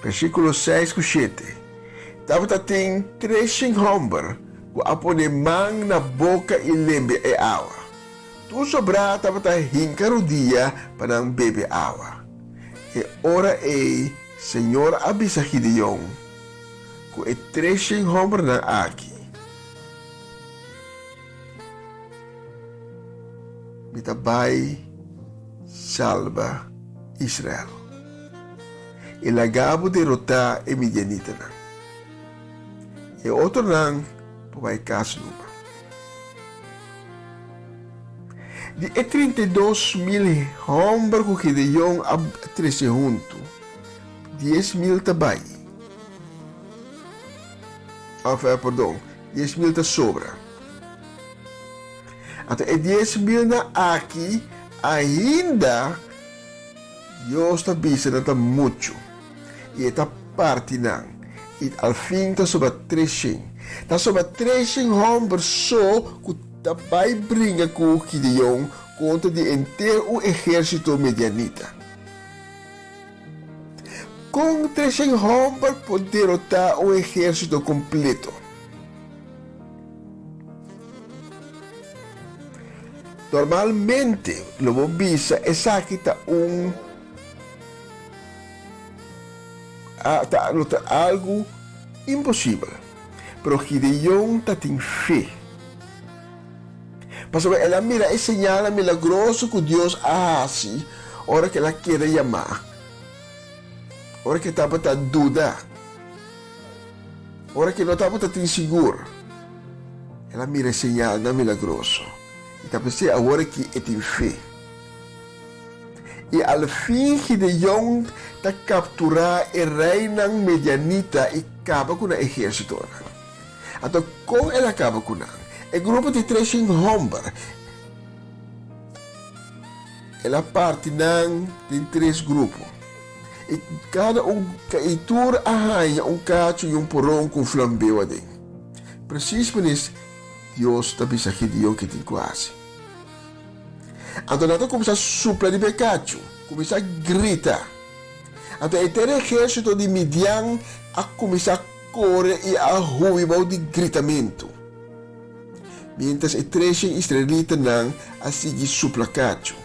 Versículo 6 ku 7. Dapat ating treshing homber ku apone mang na boca e lembe e awa. Tu sobra dapat hinkarudia pa ng bebe awa. E ora e Senhor abisa Gideon ku e treshing homer na aki. Mitabay salva Israel. Ilagabo derrota e Midianita na. E outro nang pumay kasluma. Di e 32,000 homer ku Gideon ab 13 junto. 10,000 tabay. Perdão, 10,000 ta sobra. At e 10,000 na aqui, ainda Deus ta bisa na ta mucho. E ta parte nang. E al fin ta soba 300. Ta soba 300 homem so ku tabay bringa ku Gideon contra de inteiro o exército medianita. Com 300 homens pode derrotar o exército completo. Normalmente, lobo bisa esa kita algo impossível. Pero Gideon tem fé. Mas ela mira e señala milagroso que Deus hace, hora que ela quer chamar. Ora que estava a dúvida, ora que não estava a inseguro, ela mira señal na milagroso. E estava a agora que tem fé. E al fim Gideon ta capturar e reina medianita e acaba com o exército. Então, como ela acaba com o grupo de 300 homens, ela parte em 3 grupos. E cada kaitur ahaya cacho e porão com flambeu adem. Precisamente Deus está bisa Gideon que tem quase. Então nada começa a supla de becacho, começa a gritar. Então o exército de Midian a começar a correr e a ruir de gritamento. Mientras o 13 israelita não a seguir supla cacho.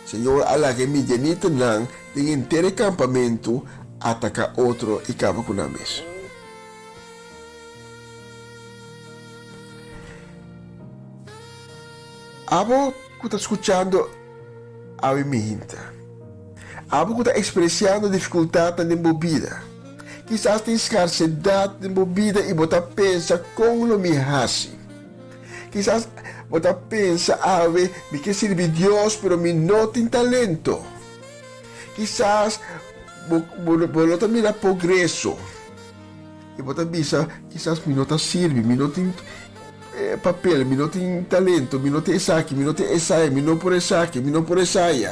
Senhor alaga Midianita nang de inteiro campamento ataca outro e acaba com a mesa. Abo que está escutando a minha Abo que está expressando dificuldade na movida. Quizás tem escassidade de movida e você pensa como me hace. Quizás você pensa, me quer servir Deus, pero me não tem talento. Quizás você mira progresso. E você pensa, quizás me não serve, me não tem papel, me não tem talento, me não tem isso aqui, me não tem essa, me não por essa aqui, me não por essa aí.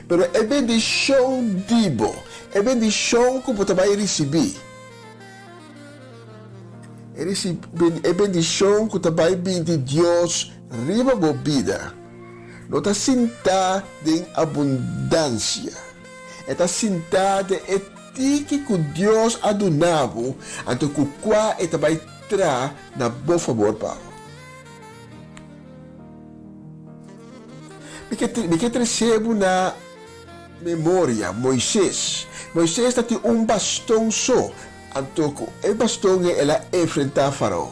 Pero é bendição dibo, é bendição que você vai receber. É bendição que vai vir de Deus riba bobida. Não está sentada em abundância. Está sentada em tique que Deus adonava, então que o qual vai trazer na bom favor para me que recebo na memória Moisés. Moisés tem bastão só. Então, o bastão ela enfrentar Faraó.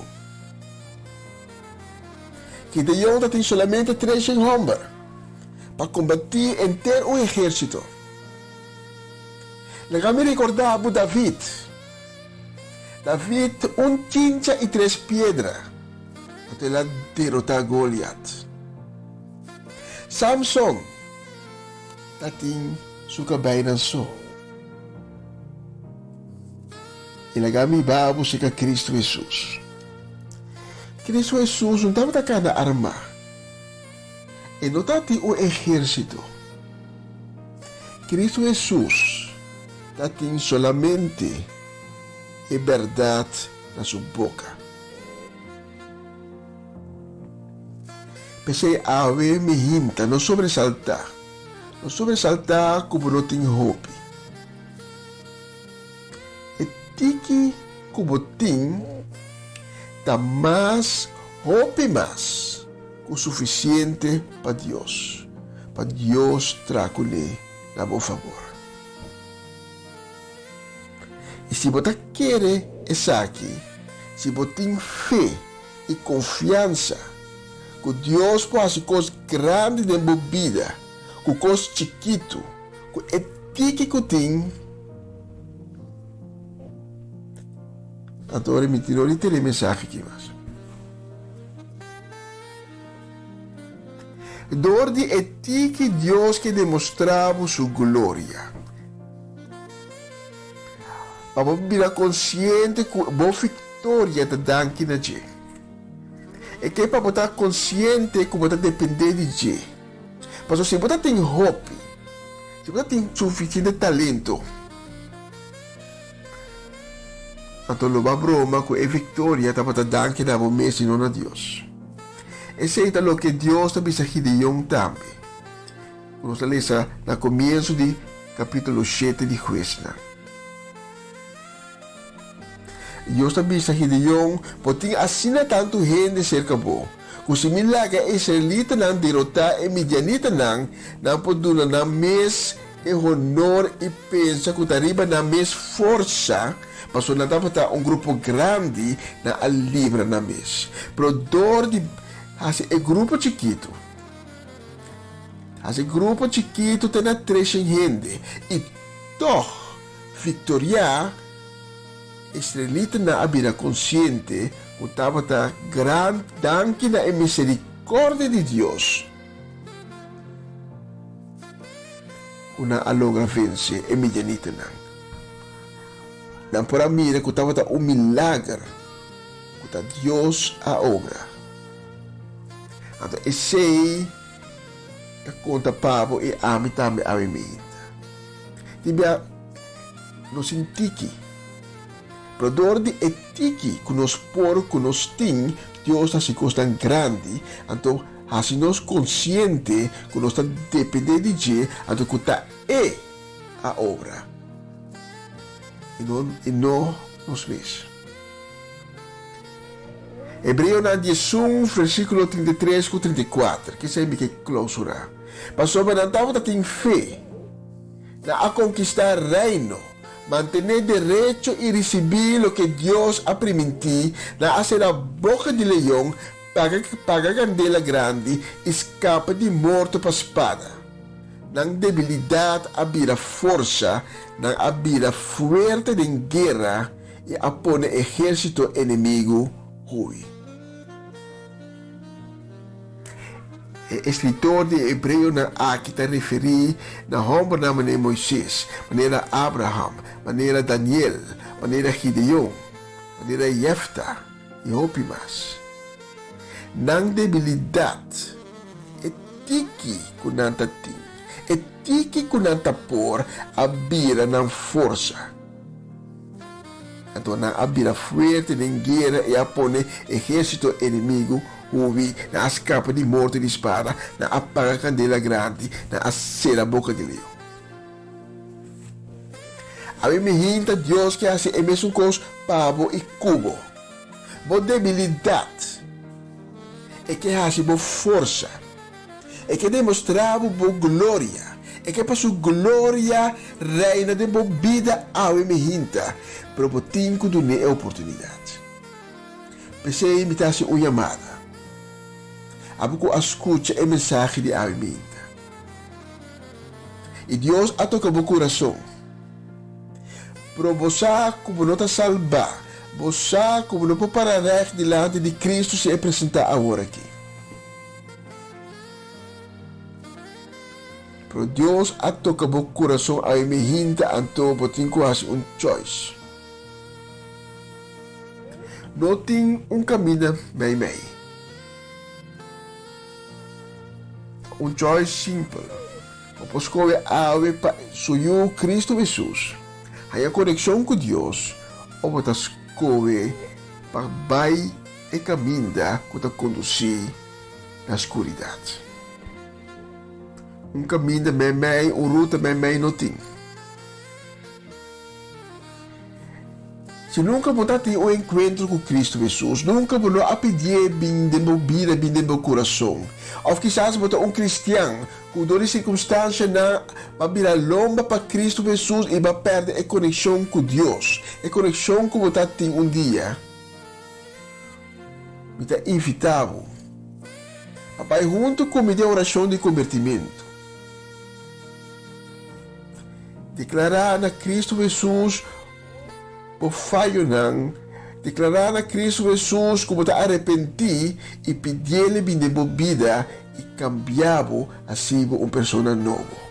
Gideon tem somente 300 homens para combater inteiro o exército. Legal me recordar David. David tinha e 3 pedras até ela derrotar Goliath. Samson tem sua cabeça só. E legal me babo se que Cristo Jesus. Cristo Jesus não estava atacando a arma. E não está o exército. Cristo Jesus está solamente e verdad na sua boca. Pensei ave me hinta, não sobressaltar. Não sobressaltar como não tem hope. E tiki como tem, tá mais hope mais o suficiente para Deus. Para Deus trazer na bom favor. E se você quer isso aqui, se você tem fé e confiança, que Deus pode fazer coisas grandes na sua vida, com coisas chiquitas, com etique que tem, agora me tirou e terei mensagem aqui mais. Door de etique Deus que demonstrava sua glória. Para virar consciente que a vitória da danke na Deus. E que para estar consciente que você depende de Deus. Mas se você tem hope, se você tem suficiente talento, então não vai broma que a vitória está para danke na você e não a Deus. Esse é o que Deus está dizendo a Gideon também. Nós lemos no começo do capítulo 7 de Juízes. Deus está dizendo a Gideon, porque assim tanto gente cerca bo. Kung si milagre Israelita nang derrotar e Midianita nang poduna na mes e honor e pensa que arriba na mes força, pasó na dapat grupo grande na alibra na mes. Pero dor de hace grupo chiquito. Hace grupo chiquito tem na 3 gente e toch Victoria Israelita na abira consciente que estava grande danke na misericórdia de Deus. Una alogra vence e Midianita na. Não para mira que estava milagre que Deus a obra. Então esse é conta Pablo e ami também a mim. Tibia no sentiki. Pero door de etiki que nos por que nos tem, Deus está se tão grande, então assim nós consciente que nós está dependendo de Deus, então que está a obra e não nos mesmos. Hebreu na 11, versículo 33 e 34, que sempre que clausura. Mas sobre a tábua tem fé na a conquistar reino, mantener derecho y recibir lo que Dios ha permitido, na hacer la boca de león, paga candela grande, escapa de morte para espada. Nang debilidad abira força, nang abira fuerte de guerra, e apone ejército enemigo hui. O escritor de Hebreu na aqui está referindo na homem na maneira Moisés, maneira Abraham, maneira Daniel, maneira Gideon, maneira Jefta e Opimas. Nang debilidade, etiki kunanta ting, etiki kunanta por abira ng força. Então, na abira fuerte de guerra e apone ejército enemigo ouvi na escapa de morte de espada, na apaga candela grande, na acera a boca de leão. A mim me hinta Deus que hace a mesma coisa pavo e cubo. Boa debilidade é que hace boa força, é que demonstrava boa glória, é que para sua glória reina de boa vida a mim me hinta, pero por tinco do ne oportunidade. Pensei imitasse uma chamada. Abuco escuta a mensagem de Alminta. E Deus a toca o coração. Pero você, como não está salvar, você, como não pode parar diante de Cristo, se apresentar agora aqui. Pero Deus a toca o coração a Alminta, então você tem choice. Não tem caminho meio. Choice simples. Para escolher ave para suyo Cristo Jesus. Hay a conexão com Deus o tas kowe pagbay e caminda kuta conduzir na escuridade. Caminho memei, ruta memei não tem. Se nunca botar o encontro com Cristo Jesus, nunca vou a pedir bem de meu vida, bem de meu coração. Ou quizás botar cristiano, com toda circunstância na babila lomba para Cristo Jesus e vai perder a conexão com Deus, a conexão que botar tem dia. Está inevitável. Papai junto com a oração de convertimento. Declarar na Cristo Jesus o falho não, declarar na Cristo Jesus como está arrepentir e pedir-lhe bem de vida e cambiar-o assim uma pessoa nova.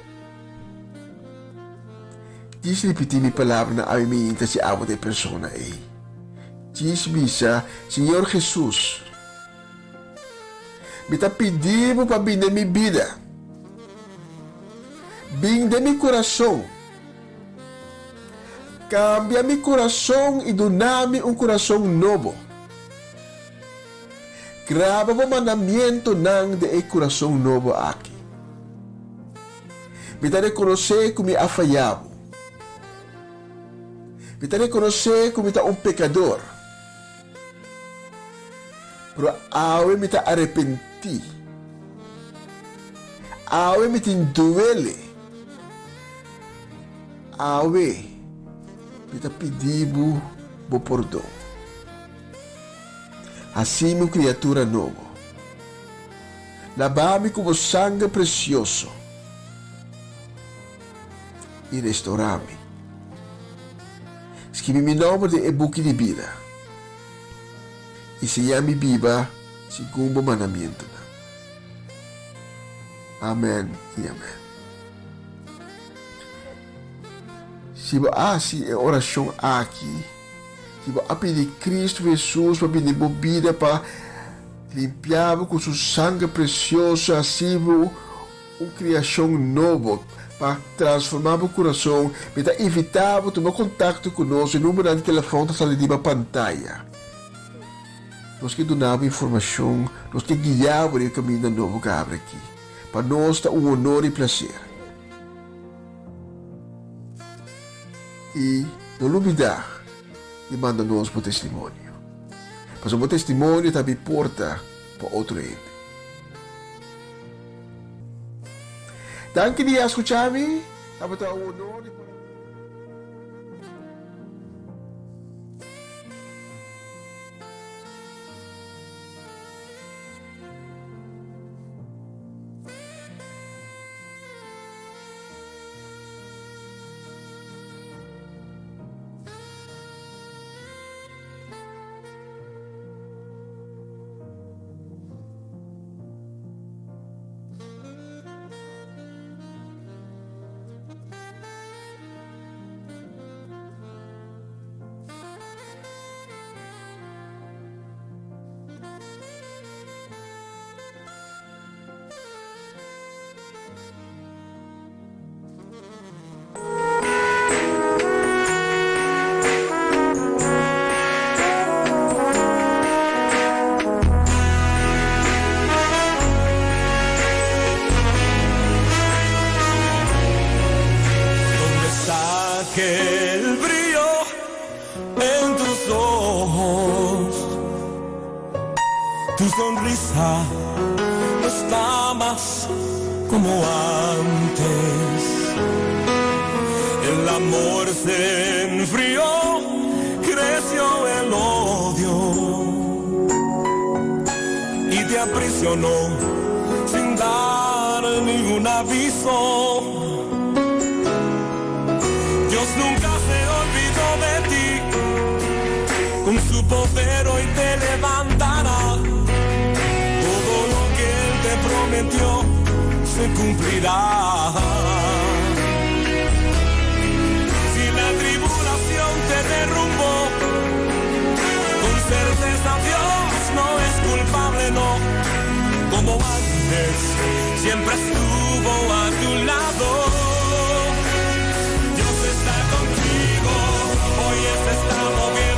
Diz repetir minha palavra na ambiente se amo de pessoa aí. Diz missa, Senhor Jesus, me está pedindo para bem de minha vida, bem de meu coração. Cambia meu coração e dá-me coração novo. Grava o mandamento de coração novo aqui. Me dá reconhecer como é falhado. Me dá reconhecer como é pecador. Pero agora me dá arrepentir. Agora me tem duele. Agora kita pedimos o perdão. Assim, uma criatura nova. Lava-me com o sangue precioso e restaurar-me. Escreve meu nome de e-book de vida e selha-me viva segundo o mandamento. Amém e amém. Se você é oração aqui, se você pedir Cristo Jesus para pedir vida para limpar com seu sangue precioso, assim uma criação nova para transformar o coração, para evitar tomar contato conosco, o número de telefone está ali na pantalla. Nós que donamos informação, nós que guiamos o caminho novo que abre aqui. Para nós está honor e prazer. E não duvidar de mandar-nos o testemunho. Mas o testemunho também porta para outro ente. Danke de escutar-me. Estava tão honor. aquel brillo en tus ojos. Tu sonrisa no está más como antes. El amor se enfrió, creció el odio y te aprisionó sin dar ningún aviso. Dios nunca se olvidó de ti, con su poder hoy te levantará. Todo lo que Él te prometió se cumplirá. Si la tribulación te derrumbó, con certeza Dios no es culpable, no. Como antes, siempre estuvo a tu lado. Dios está contigo, hoy se está moviendo.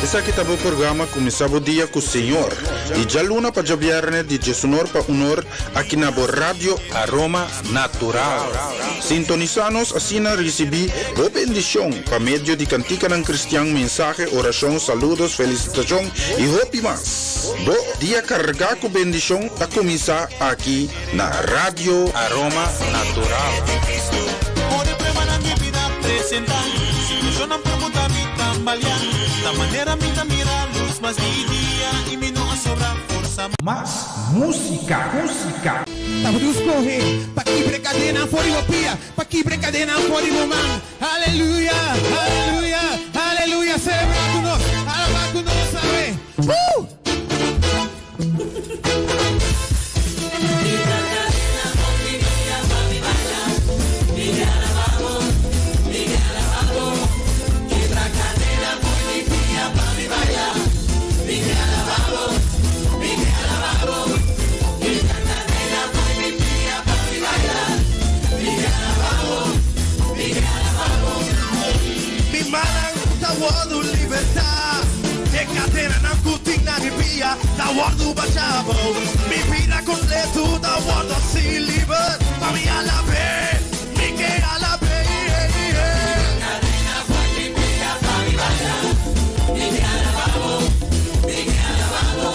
Essa aqui tá o programa começava o dia com o Senhor. E já luna para viernes de Jesunor para honor aqui na Rádio Aroma Natural. Sintonizanos assim na recebi boa bendição para meio de cantica ng cristiano, mensaje, oração, saludos, felicitação e hope mas. Bo dia carregar com bendição a começar aqui na Rádio Aroma Natural. Ore premana mi vida presentando, situación pregunta mi tambalear, da manera mi mira luz más mi día y mi no sobra força. Mas música. Tamo nos correr, pa' que brincadeira for iguopia, pa' que brincadeira for iguomão. Aleluia, aleluia, aleluia, celebra com nós, alaba com nós, sabe? Tawadu libertad, de cadena na kutina ni pia, tawadu bachabo, mi vida completo, tawadu si liber, mami alabe, mi que alabe. Cadena fue mi vida, mami vaya, mi que alababo, mi que alababo,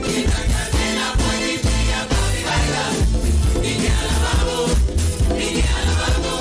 mi cadena fue mi vida, mami vaya, mi que alababo, mi que alababo.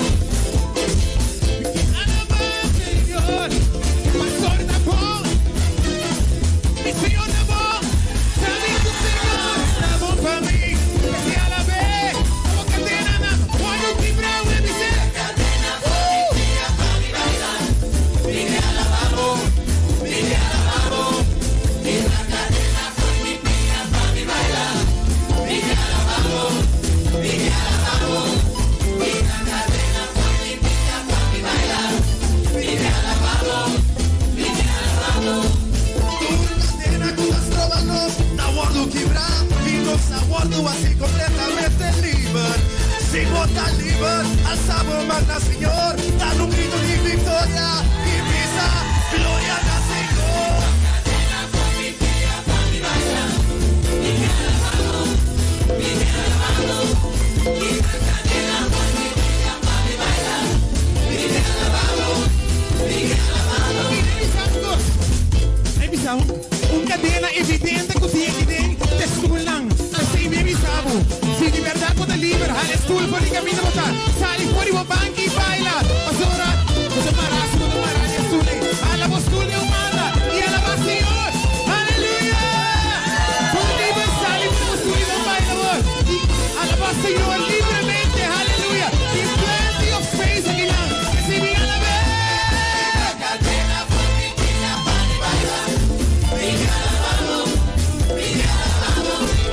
Así completamente libre, sin votar libre, alzamos magna Señor, dan un grito de victoria y misa, gloria al Señor. Cadena fue mi vida, para mi bailar, mi que alabado, mi que alabado, mi cadena fue mi vida, para mi bailar, mi que alabado, mi que alabado. Revisamos, un cadena evidente que tiene de school lang. Si de verdad puede liberar al estudio por el camino votar, sale por el banco y baila. Pasora, no te paras, a la voz tuya humana y a la paz Señor. Aleluya. Por libre sale por la voz tuya baila y a la paz Señor libremente. Aleluya. Y plenty of space aquí lang. Que si me a la vez. La cadena por mi vida para bailar. Mi alabado, mi alabado.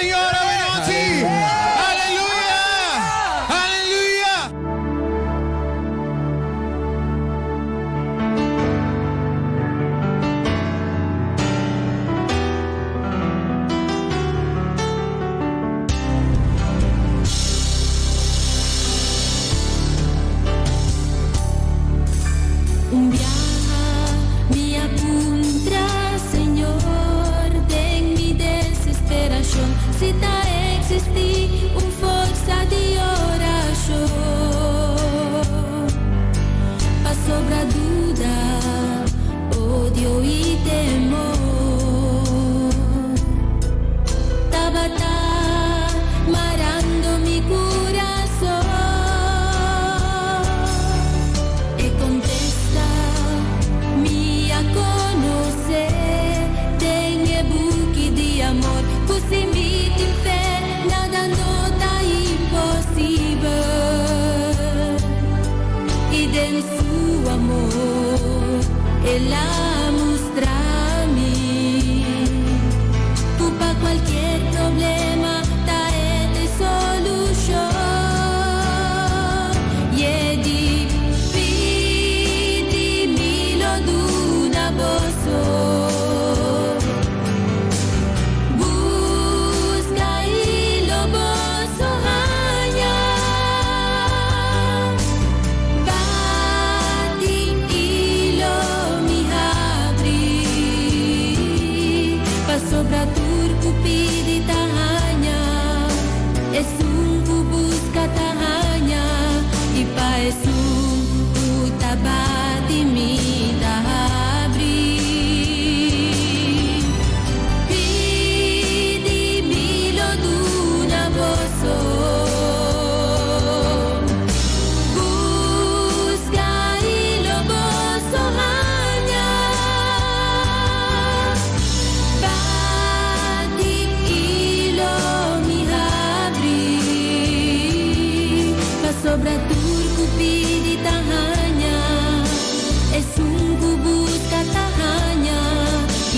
Signore, benvenuti! Alleluia! Alleluia! Un viaje me apunta, Señor, de mi desesperación. Si ta existi un forza di oración, pa sobra duda, odio y temor. Tabata marando mi corazón e contesta mi a conocer. Tengo buchi di amor, così mi ti fe, nada nota imposible. Y en su amor, él la muestra a mí. Tu pa cualquier problema, ta è de solución. Y di lo d'una bosso. Busca y lo bosso hanya. Bati y lo mi abri. Pa sobra turco pidi tahanya. Es un ku busca tahanya. Y pa es un ku tabati mi abri. Pidi lo d'una bosso. Busca y lo bosso hanya. Bati y lo mi abri. Pa sobra turco pidi tahanya. Es un ku busca tahanya.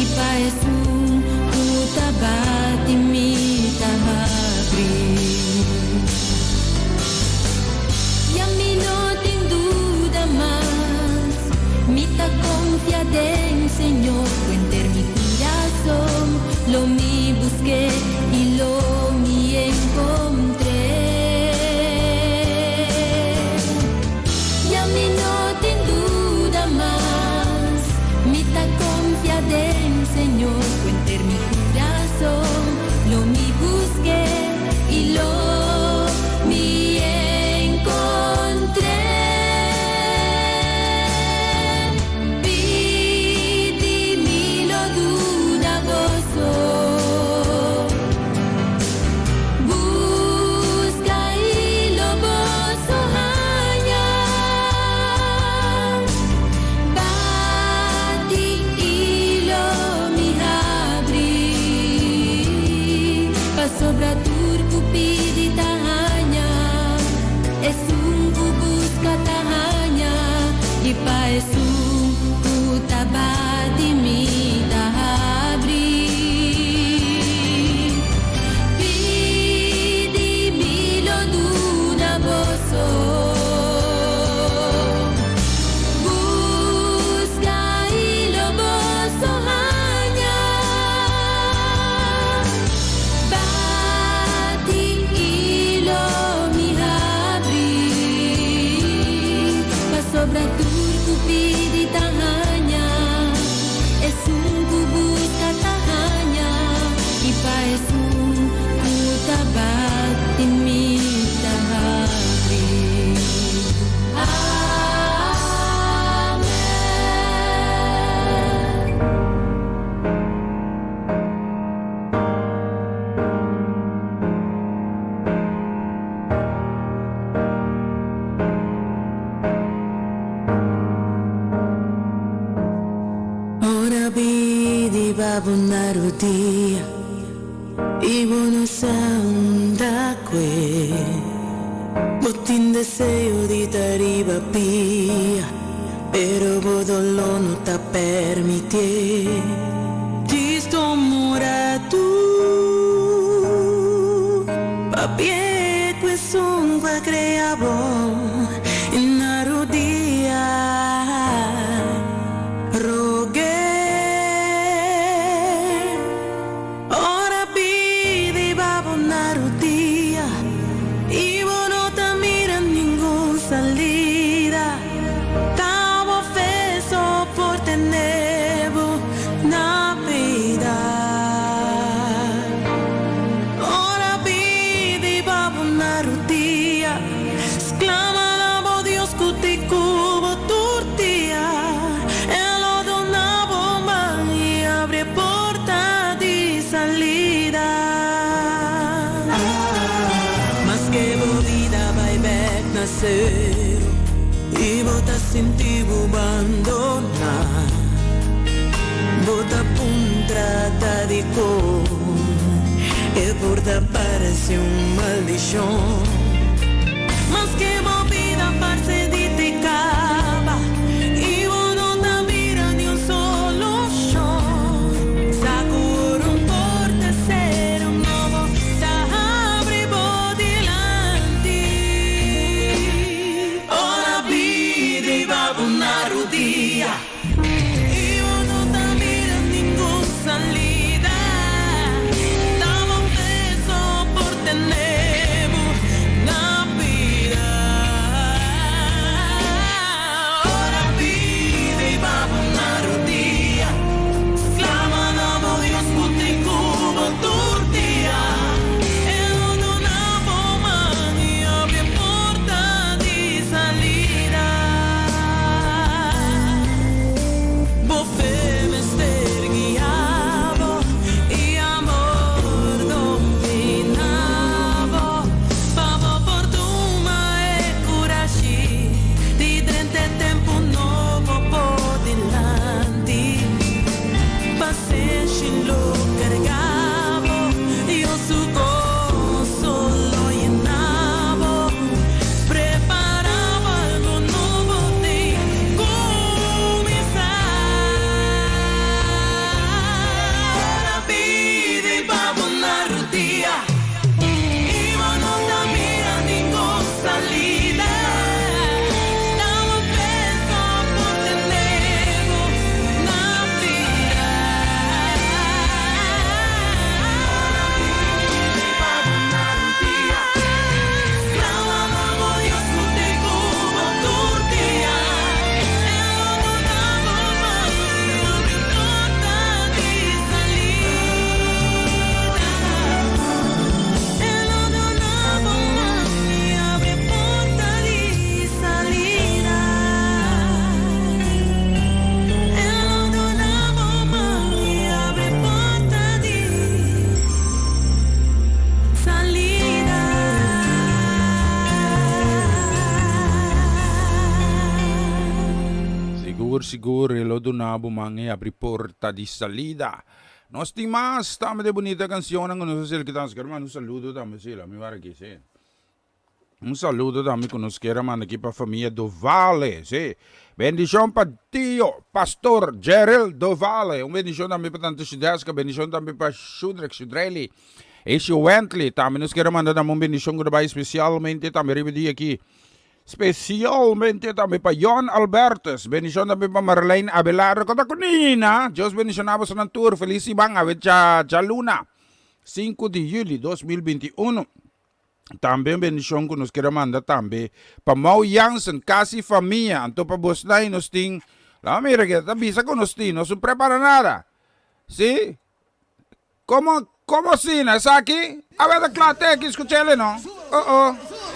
Y pa es un ku tabati mi abri. Y a mí no tengo duda más, mi ta confiada en Señor, cuenter mi corazón, lo mi busqué y lo mi encontré. Y a mí no tengo duda más, mi ta confiada en Señor, cuenter mi corazón, lo mi busqué y lo mi encontré. Pidi lo d'una bosso. Busca y lo bosso hanya. Bati y lo mi abri. Pa sobra turco pidi tahanya. Es un ku busca tahanya. Y pa es un ku tabati mi abri. Pidi lo d'una bosso. Busca y lo bosso hanya. Bati y lo mi abri. Pa sobra turco pidi tahanya. Es un ku busca tahanya. Y pa es un ku tabati mi abri. Ora vidi babunnaru dia. Ibu no sanda que botin deseo di tariba pia, pero bodolo no ta permitie. Ti sto mora tu sincero y vota sin ti abandonar. Vota puntrata di con e porta parece un maldición. Mas que movida parce di te cava y vos no te mira ni un solo show. Sacur un porta ser un nuovo ta apri bodilanti. Ora vidi va una rudia y vos no te mira ningún salida. Dame un beso por tener una vida. Ora vive y va una rodilla. Clamando Dios por ti como tortilla. E non donavo mani apri porta di salida. Bofe me sterghiavo e amor dominavo. Pavo fortuna e coraggio di trente tempo nuovo po' dinanti. Passesci lo cargavo, io su coso lo llenavo. Preparavo algo nuovo di comenzar. Ora vidi babbo una rutia y vos no te mira ningún salida. Dame un beso por tener una vida. Clamando Dios por ti como tortilla. E non donavo mani apri porta di salida. E non donavo mani apri porta di salida. E non donavo mani apri porta di salida. Sigur, lo donavo mangi apri porta di salida. Nos timas, tama de bonita canción ang nos el que tan hermano, un saludo también sila, mi vara que sí. Un saludo también con nos quiera man aquí para familia Dovale, sí. Bendición para tío, pastor Gerald Dovale. Un bendición también para tanto Shudesca, bendición también para Shudrelli. Esho Wentley, también nos quiera mandar un bendición que especialmente también ribedi aquí. Especialmente também para John Albertus. Bendición também para Marlene Abelardo. Kota kunina. Diyos bendicionamos ng tour. Feliz ibang awit sa Luna. 5 de julio 2021. Também bendición que nos quiera mandar também para Mau Jansen, casi familia. Anto pa bus na nos ting. La mira que tabisa con nos ting. No se prepara nada. ¿Sí? ¿Cómo sina? ¿Es aquí? A ver, clate aquí, escúchale, ¿no?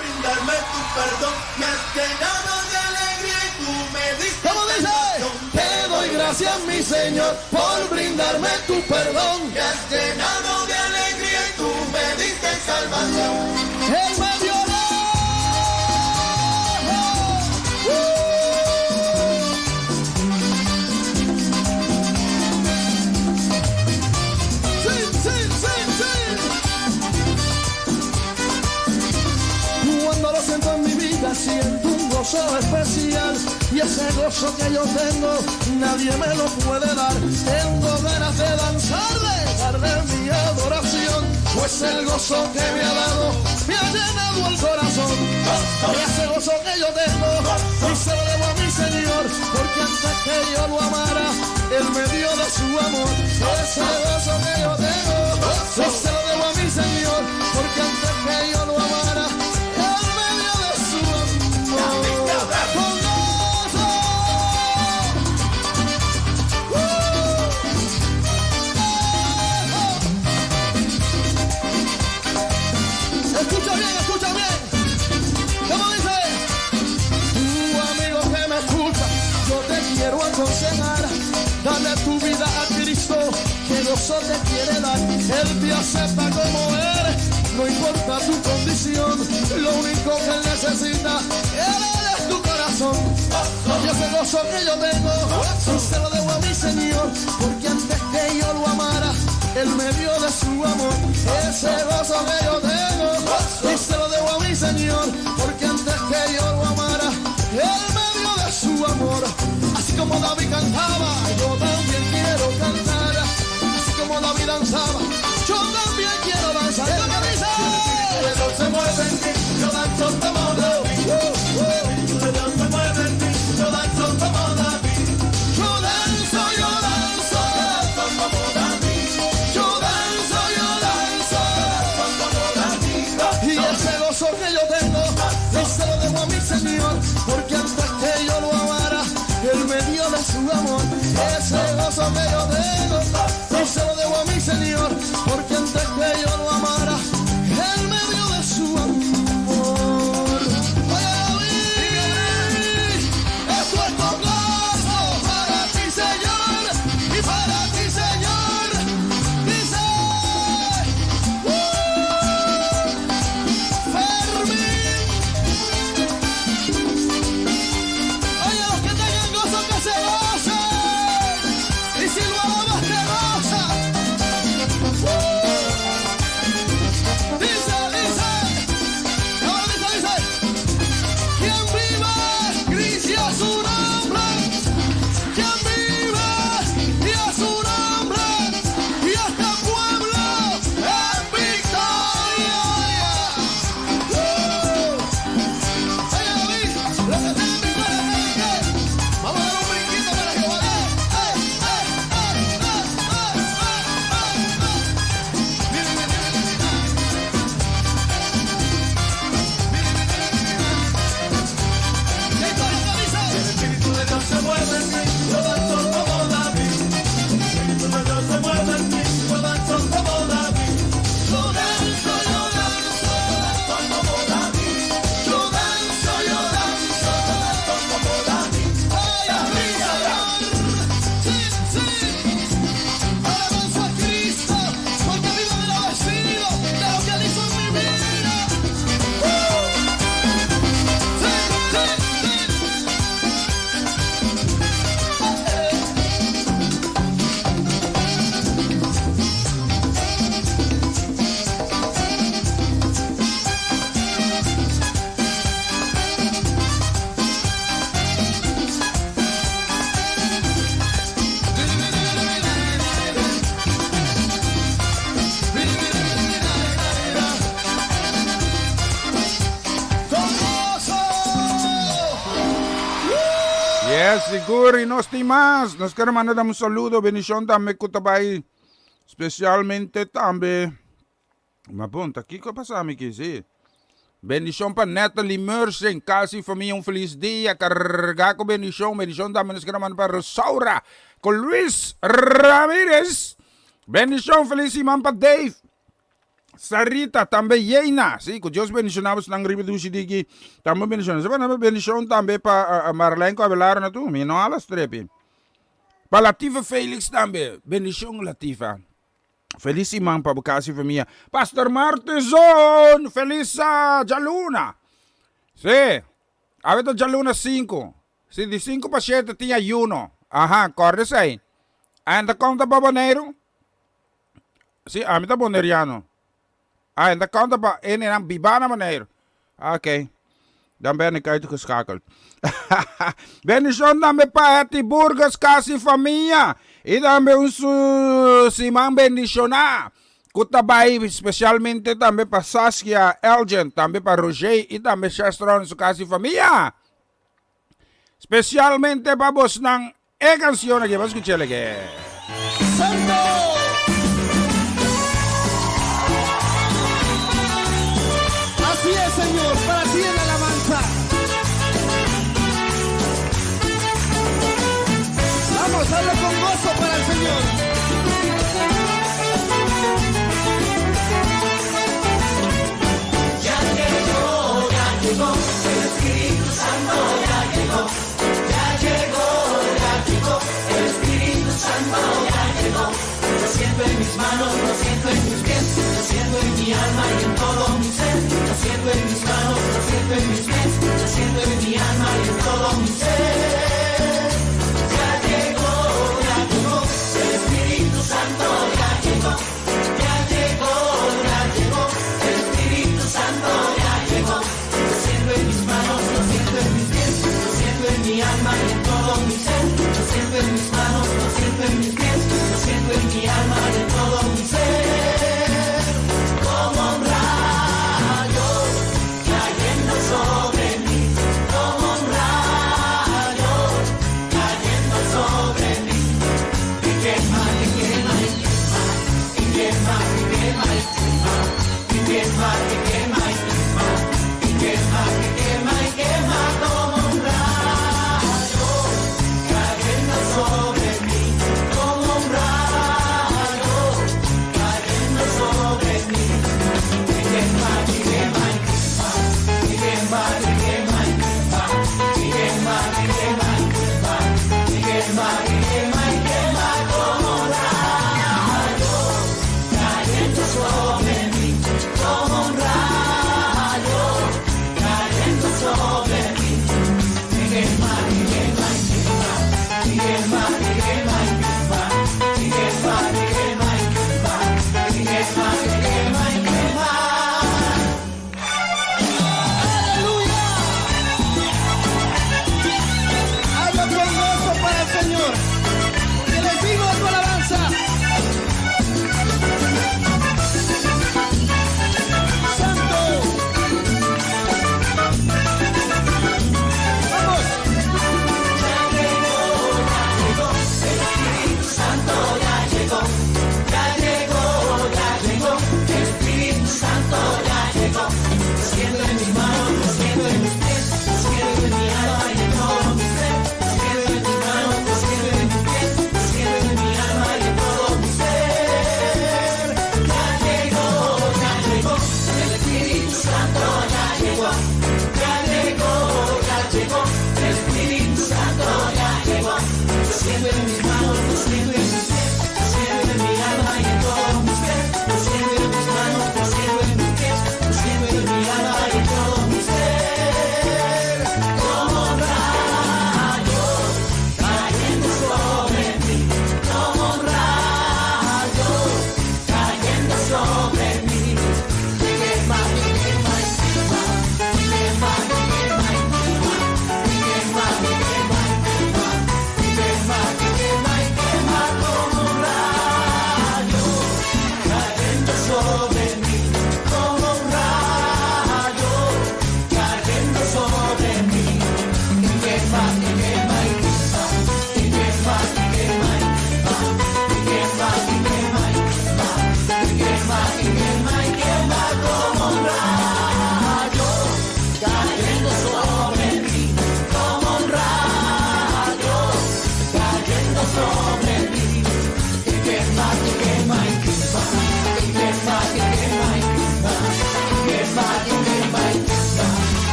Brindarme tu perdón, me has llenado de alegría y tú me diste salvación. Te doy gracias, mi Señor, por brindarme tu perdón. Me has llenado de alegría y tú me diste salvación. Él me violó. Cuando lo siento en mi vida siento un gozo especial y ese gozo que yo tengo nadie me lo puede dar. Tengo ganas de danzarle, darle mi adoración, pues el gozo que me ha dado me ha llenado el corazón. Y ese gozo que yo tengo y se lo debo a mi Señor, porque antes que yo lo amara Él me dio de su amor. Ese gozo que yo tengo y se lo debo a mi Señor, porque antes que yo lo amara Él me dio de su amor. Con gozo. Escucha bien, escucha bien. ¿Cómo dice? Tu amigo que me escucha, yo te quiero aconsejar. Dale tu vida a Cristo, que gozo te quiere dar. Él te acepta como eres, no importa tu condición. Lo único que Él necesita gozo que yo tengo, sí se lo debo a mi Señor, porque antes que yo lo amara, Él me dio de su amor. Ese gozo que yo tengo, sí se lo debo a mi Señor, porque antes que yo lo amara, Él me dio de su amor. Así como David cantaba, yo también quiero cantar. Así como David danzaba, yo también quiero danzar. Es lo que dice. Dios se mueve en ti, yo danzo como David. Dios se mueve en ti, yo danzo como David. Yo danzo como David. Yo danzo como David. Y ese gozo que yo tengo, se lo debo a mi Señor, porque antes que yo lo amara, Él me dio de su amor. Ese gozo que yo tengo, se lo debo a mi Señor, porque antes que yo lo amara, Él me dio de su amor. Oye, esto es con gozo para ti, Señor, y para ti, Señor. Dice, Fermín. Oye, los que tengan gozo que se gocen. Y si lo alabas te goza. Dice, ahora dice, quien vive, Cristo a su nombre. Quien vive y a su nombre. Y este pueblo en victoria. Oye, David, los que tengan victoria, vamos a dar un brinquito para que vaya. El Espíritu de Dios se mueve en mí, yo danzo como David. El Espíritu de Dios se mueve en mí, yo danzo como David. Yo danzo como David. Yo danzo como David. Ay, arriba, sí. Alabanza a Cristo, porque vivo agradecido de lo que Él hizo en mi vida. Con gozo. Yes, siguro, y no estoy más. Nos queremos mandar un saludo, bendición también, kutabay. Especialmente también. Mapunta, ¿qué pasa, mi sí? Bendición para Natalie Mersen, casi familia, un feliz día. Carga con bendición también nos queremos mandar para Rosaura, con Luis Ramírez. Bendición, feliz imam para Dave. Sarita, também Yeina. Sim, com Deus bendicionamos nang ribedusi digi. Também bendicionamos. Sabe, bendição também para Marlene Avelar na tu. Me não alas trepi. Para Latifa Felix também. Bendição Latifa. Feliz imam para Bukasi família. Pastor Martezon. Feliz Jaluna. Sim. Avete Jaluna 5. Se de 5 para 7 tinha 1. Aha, corre aí. Ainda conta para Boneiro? Sim, a mim tá Boneriano. En dat kan dat in een bibana manier. Oké. Dan ben ik uitgeschakeld. Bendición dan pa Eti Burgos, casi familia. Y dan un Simán bendicionar. Kutabay, especialmente también para Saskia Elgin, también para Roger y también Chestron, su casi familia. Especialmente para vos nang canción que vas a escuchar que. ¡Santo! Así es, Señor, para ti en la alabanza. Vamos, hazlo con gozo para el Señor. Ya llegó, el Espíritu Santo ya llegó. Ya llegó, el Espíritu Santo ya llegó. Lo siento en mis manos, lo siento en mis pies, lo siento en mi alma y en todo mi ser. Lo siento en mis manos, lo siento en mis pies, lo siento en mi alma y en todo mi ser.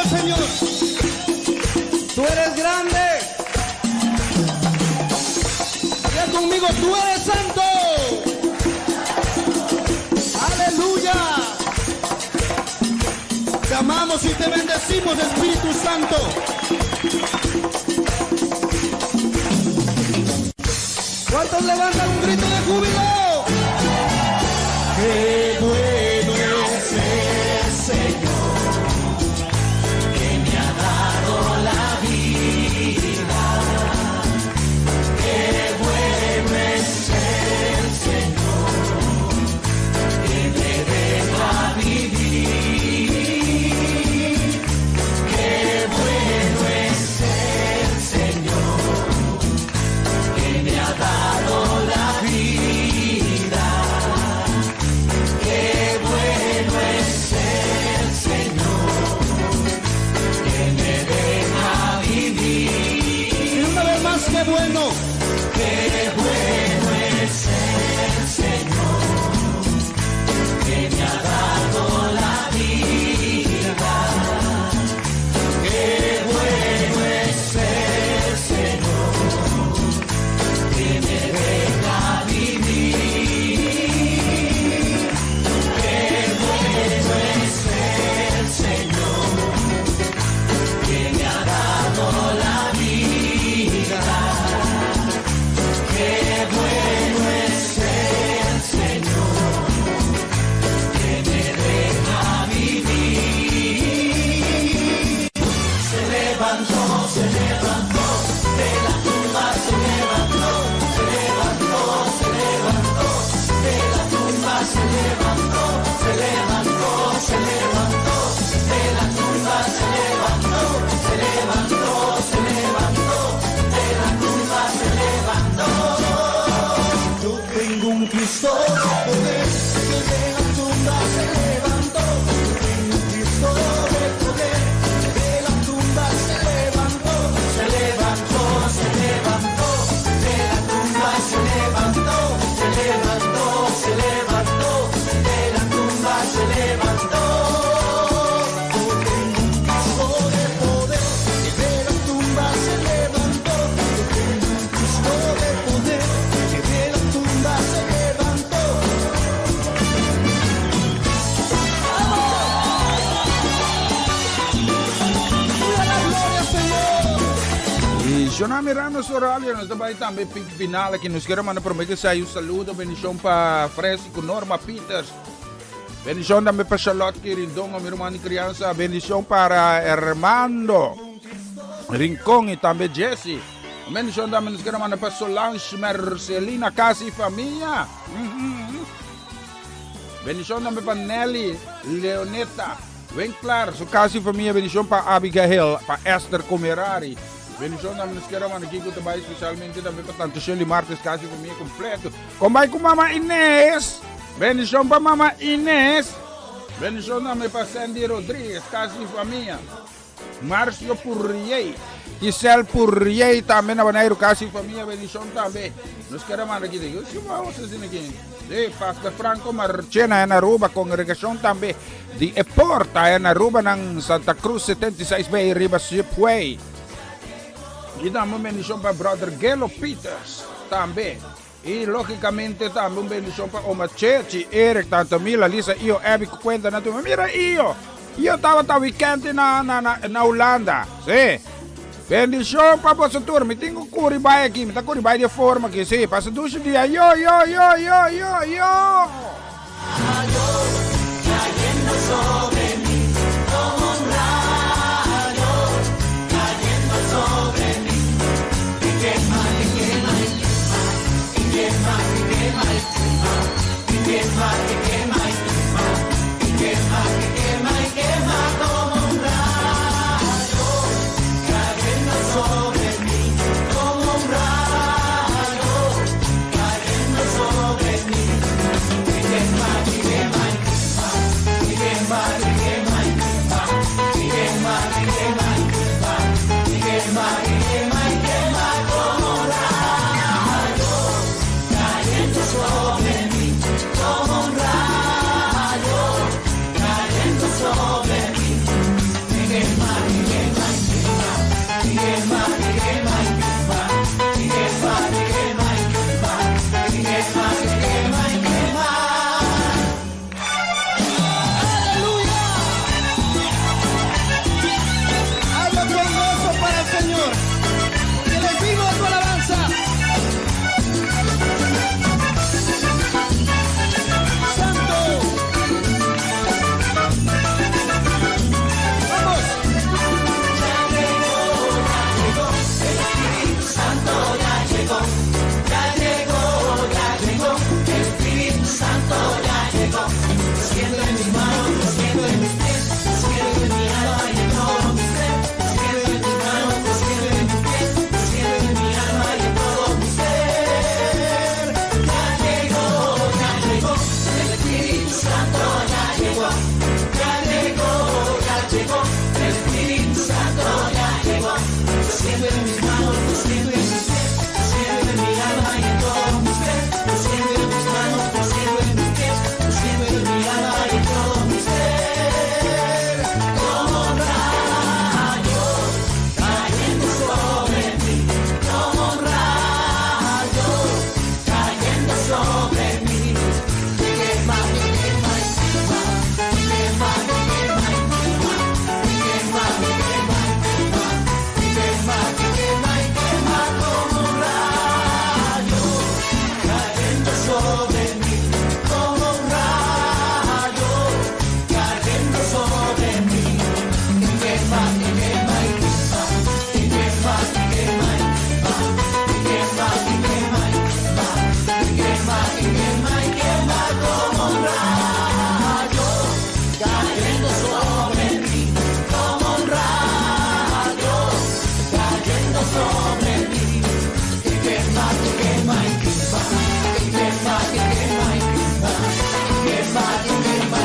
Señor. Tú eres grande. Diga conmigo, tú eres santo. Aleluya. Te amamos y te bendecimos, Espíritu Santo. ¿Cuántos levantan un grito de júbilo? ¡Qué bueno es el Señor, que me ha dado la vida! ¡Qué bueno es el Señor, que me deja vivir! ¡Qué bueno es el Señor, que me ha dado la vida! ¡Qué bueno es el Señor, que me deja vivir! Y una vez más, ¡qué bueno! ¡Qué bueno es el Señor, que me ha dado la vida! ¡Qué bueno es el Señor, que me deja vivir! ¡Qué bueno es el Señor, que me ha dado la vida! ¡Qué Bendición a Miranda Soralia, nós também final aqui, nos queremos mandar prometer sair um saludo, bendição para Fresco, Norma Peters, bendição também para Charlotte Quirindongo, minha irmã de criança, bendição para Armando Rincon e também Jesse, bendição também nos queremos mandar para Solange, Marcelina, Casa e Família, bendição também para Nelly, Leoneta, Winkler, sua Casa e Família, bendição para Abigail, para Esther Comerari, bendição também nos queremos aqui com também especialmente também para tanto Shelly Marques, Casa e Família completo, combine com Mama Inês, bendição para Mama Inês, bendição também para Sandy Rodrigues, Casa e Família, Márcio Purrier, Giselle Purrier também na Baneiro, Casa e Família, bendição também, nos queremos aqui, eu sei vamos assim aqui. Sí, Pastor Franco Marchena na Aruba, congregação também de Eporta na Aruba ng Santa Cruz 76B Riva Shipway. E damos bendição para Brother Gelo Peters também. E logicamente também bendição para Oma Chechi, Eric, tanto Mila, Lisa, io, Abby, cuenta na tua. Mira, io estava ta weekend na Holanda. Sí. Bendição para você turma, me tenho curibay aqui, me tá curibay de forma aqui, sim, passa do dia, yo. Cayendo sobre mí, como un rayo, cayendo sobre mí, y quema, y quema, y quema, y quema, y quema, y quema, y quema, y quema, y quema, y quema, y quema, como un rayo, cayendo sobre mí, como un rayo, cayendo sobre mí, y quema, y quema, y quema, y quema, y quema, y quema, y quema, y quema, y quema, y quema, como un rayo, cayendo sobre mí, como un rayo, cayendo sobre mí, y quema, y quema, y quema, y quema, y quema, y quema, y quema, y quema, y quema, y quema, y quema. Habla con gozo para el Señor. Que le viva tu alabanza. Santo. Vamos. Ya llegó, el Espíritu Santo ya llegó, el Espíritu Santo ya llegó, siendo en mis manos, siendo en mis pies, siendo en mi alma y en todo mi ser, siendo en mis manos, siendo en mis pies, siendo en mi alma y en todo mi ser. Ya llegó, el Espíritu Santo ya llegó, el Espíritu Santo ya llegó, siendo en mis manos, siendo en mis pies, siendo en mi alma y en todo mi ser, siendo en mis manos, siendo en mis pies, siendo en mi alma y en todo mi ser, como un rayo cayendo sobre mí, como un rayo cayendo sobre mí, y quema, y quema, y quema, y quema, y quema, y quema, y quema, y quema, y quema, y quema, como un rayo cayendo sobre mí, como un rayo cayendo sobre mí, y quema, y quema, y quema, y quema, y quema, y quema, y quema, y quema, y quema, y quema, como un rayo cayendo sobre mí, como un rayo cayendo sobre mí, y quema, y quema, y quema, y quema, y quema, y quema, y quema, y quema,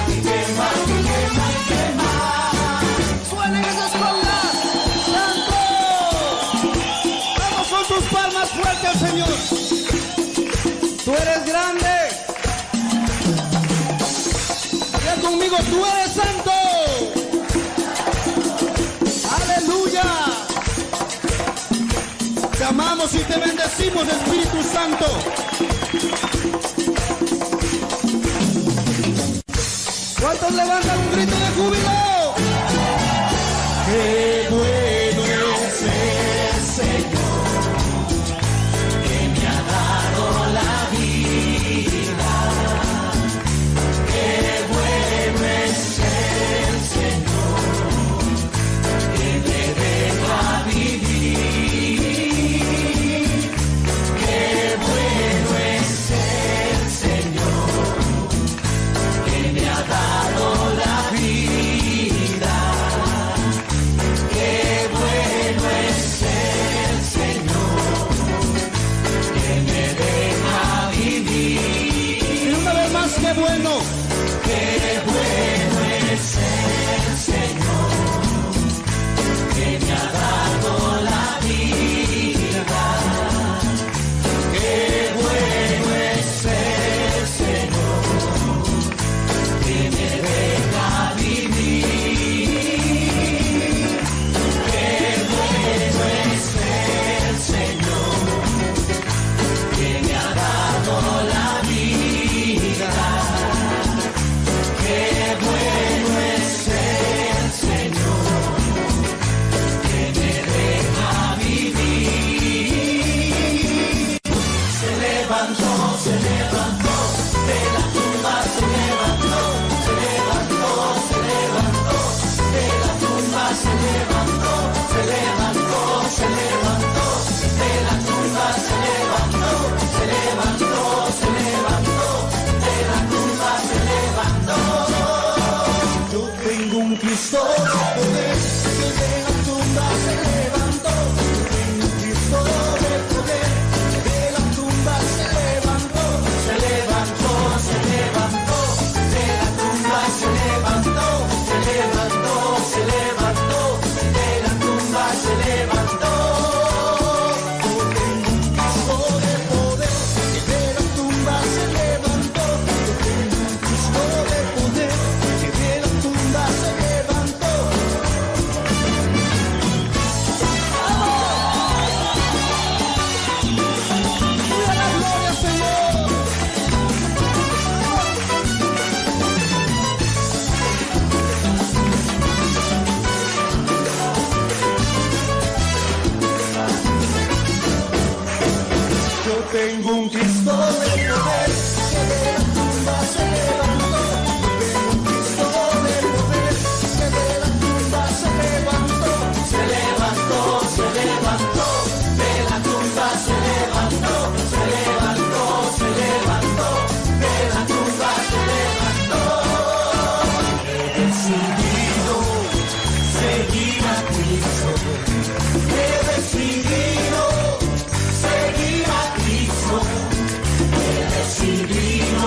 y quema, y quema, y quema. Suenen esas palmas. Santo. Vamos con tus palmas fuerte al Señor. Tú eres grande. Diga conmigo, tú eres santo. Aleluya. Te amamos y te bendecimos, Espíritu Santo. ¿Cuántos levantan un grito de júbilo? Qué bueno es ser un Cristo de poder que de la tumba se levantó. Yo tengo un Cristo de poder que de la tumba se levantó. Se levantó, se levantó, de la tumba se levantó. Se levantó, se levantó, de la tumba se levantó. Yo tengo un Cristo de poder que de la tumba se levantó. Yo tengo un Cristo de poder que de la tumba se levantó. ¡Viva la gloria, Señor! Yo tengo un Cristo de poder que de la tumba se levantó. Yo tengo un Cristo de poder que de la tumba se levantó. Se levantó, se levantó, de la tumba se levantó. Se levantó, se levantó, de la tumba se levantó. He decidido seguir a Cristo. He decidido seguir a Cristo. He decidido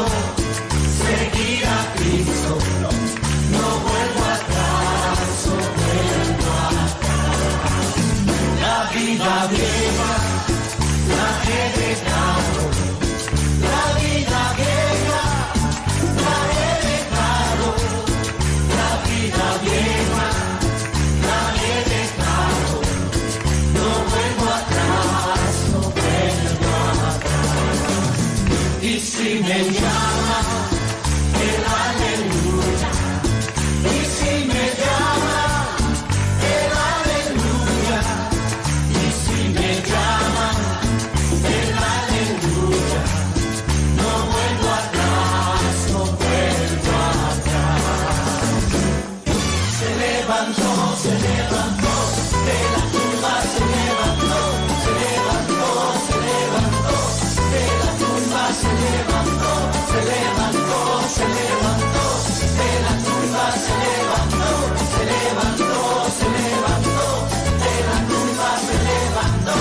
seguir a Cristo. No vuelvo atrás, no vuelvo atrás. La vida vieja la he dejado. La vida vieja la he dejado. La vida vieja la he dejado. No vuelvo atrás, no vuelvo atrás. Y si me llama el aleluya, y si me llama el aleluya, y si me llama el aleluya, no vuelvo atrás, no vuelvo atrás. Se levantó de la tumba, se levantó, se levantó, se levantó, de la tumba se levantó, se levantó, se levantó, de la tumba se levantó, se levantó, se levantó, de la tumba se levantó.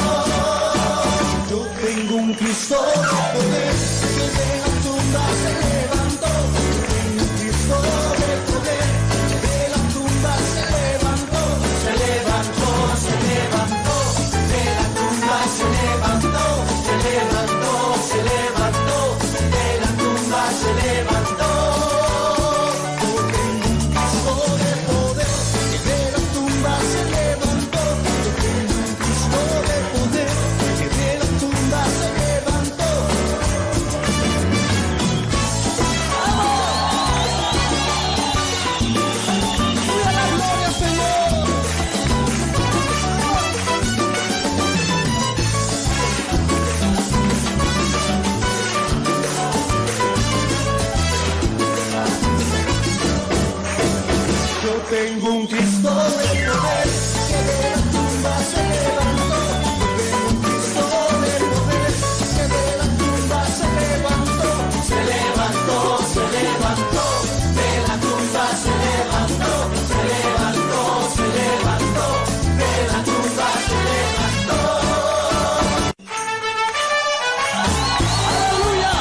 Yo tengo un Cristo de poder que de la tumba se levantó. Yo tengo un Cristo de poder que de la tumba se levantó. Se levantó, se levantó, de la tumba se levantó. Se levantó, se levantó, de la tumba se levantó. Yo tengo un Cristo de poder que de la tumba se levantó. Yo tengo un Cristo de poder que de la tumba se levantó. ¡Viva la gloria, Señor! Yo tengo un Cristo de poder que de la tumba se levantó. Yo tengo un Cristo de poder que de la tumba se levantó. Se levantó, se levantó, de la tumba se levantó. Se levantó, se levantó, de la tumba se levantó. ¡Aleluya!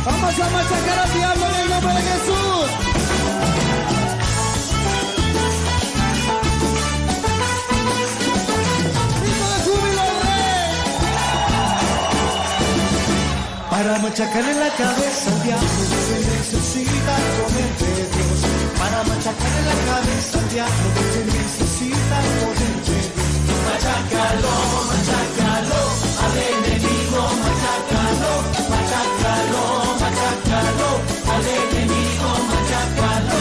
Vamos a machacar al diablo en el nombre de Jesús. Grito de júbilo al Rey. Para machacarle la cabeza al diablo se necesita el poder de Dios. Para machacarle la cabeza al diablo se necesita el poder de Dios. Machácalo, machácalo, al enemigo, machácalo, machácalo, machácalo, al enemigo, machácalo.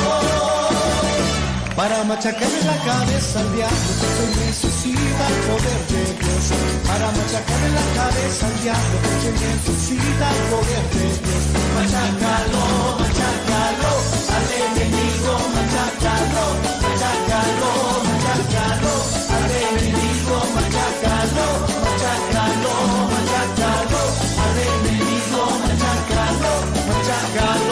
Para machacarle la cabeza al diablo se necesita el poder de Dios. Para machacarle la cabeza al diablo se necesita el poder de Dios. Machácalo, machácalo, al enemigo, machácalo, machácalo, machácalo, al enemigo, machácalo, machácalo, machácalo, al enemigo, machácalo, machácalo.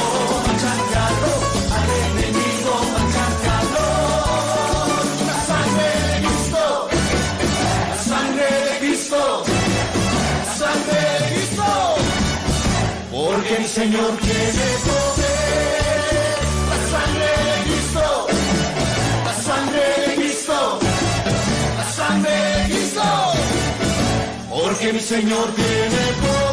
mi Señor tiene poder. La sangre de Cristo, la sangre de Cristo, la sangre de Cristo, porque mi Señor tiene poder.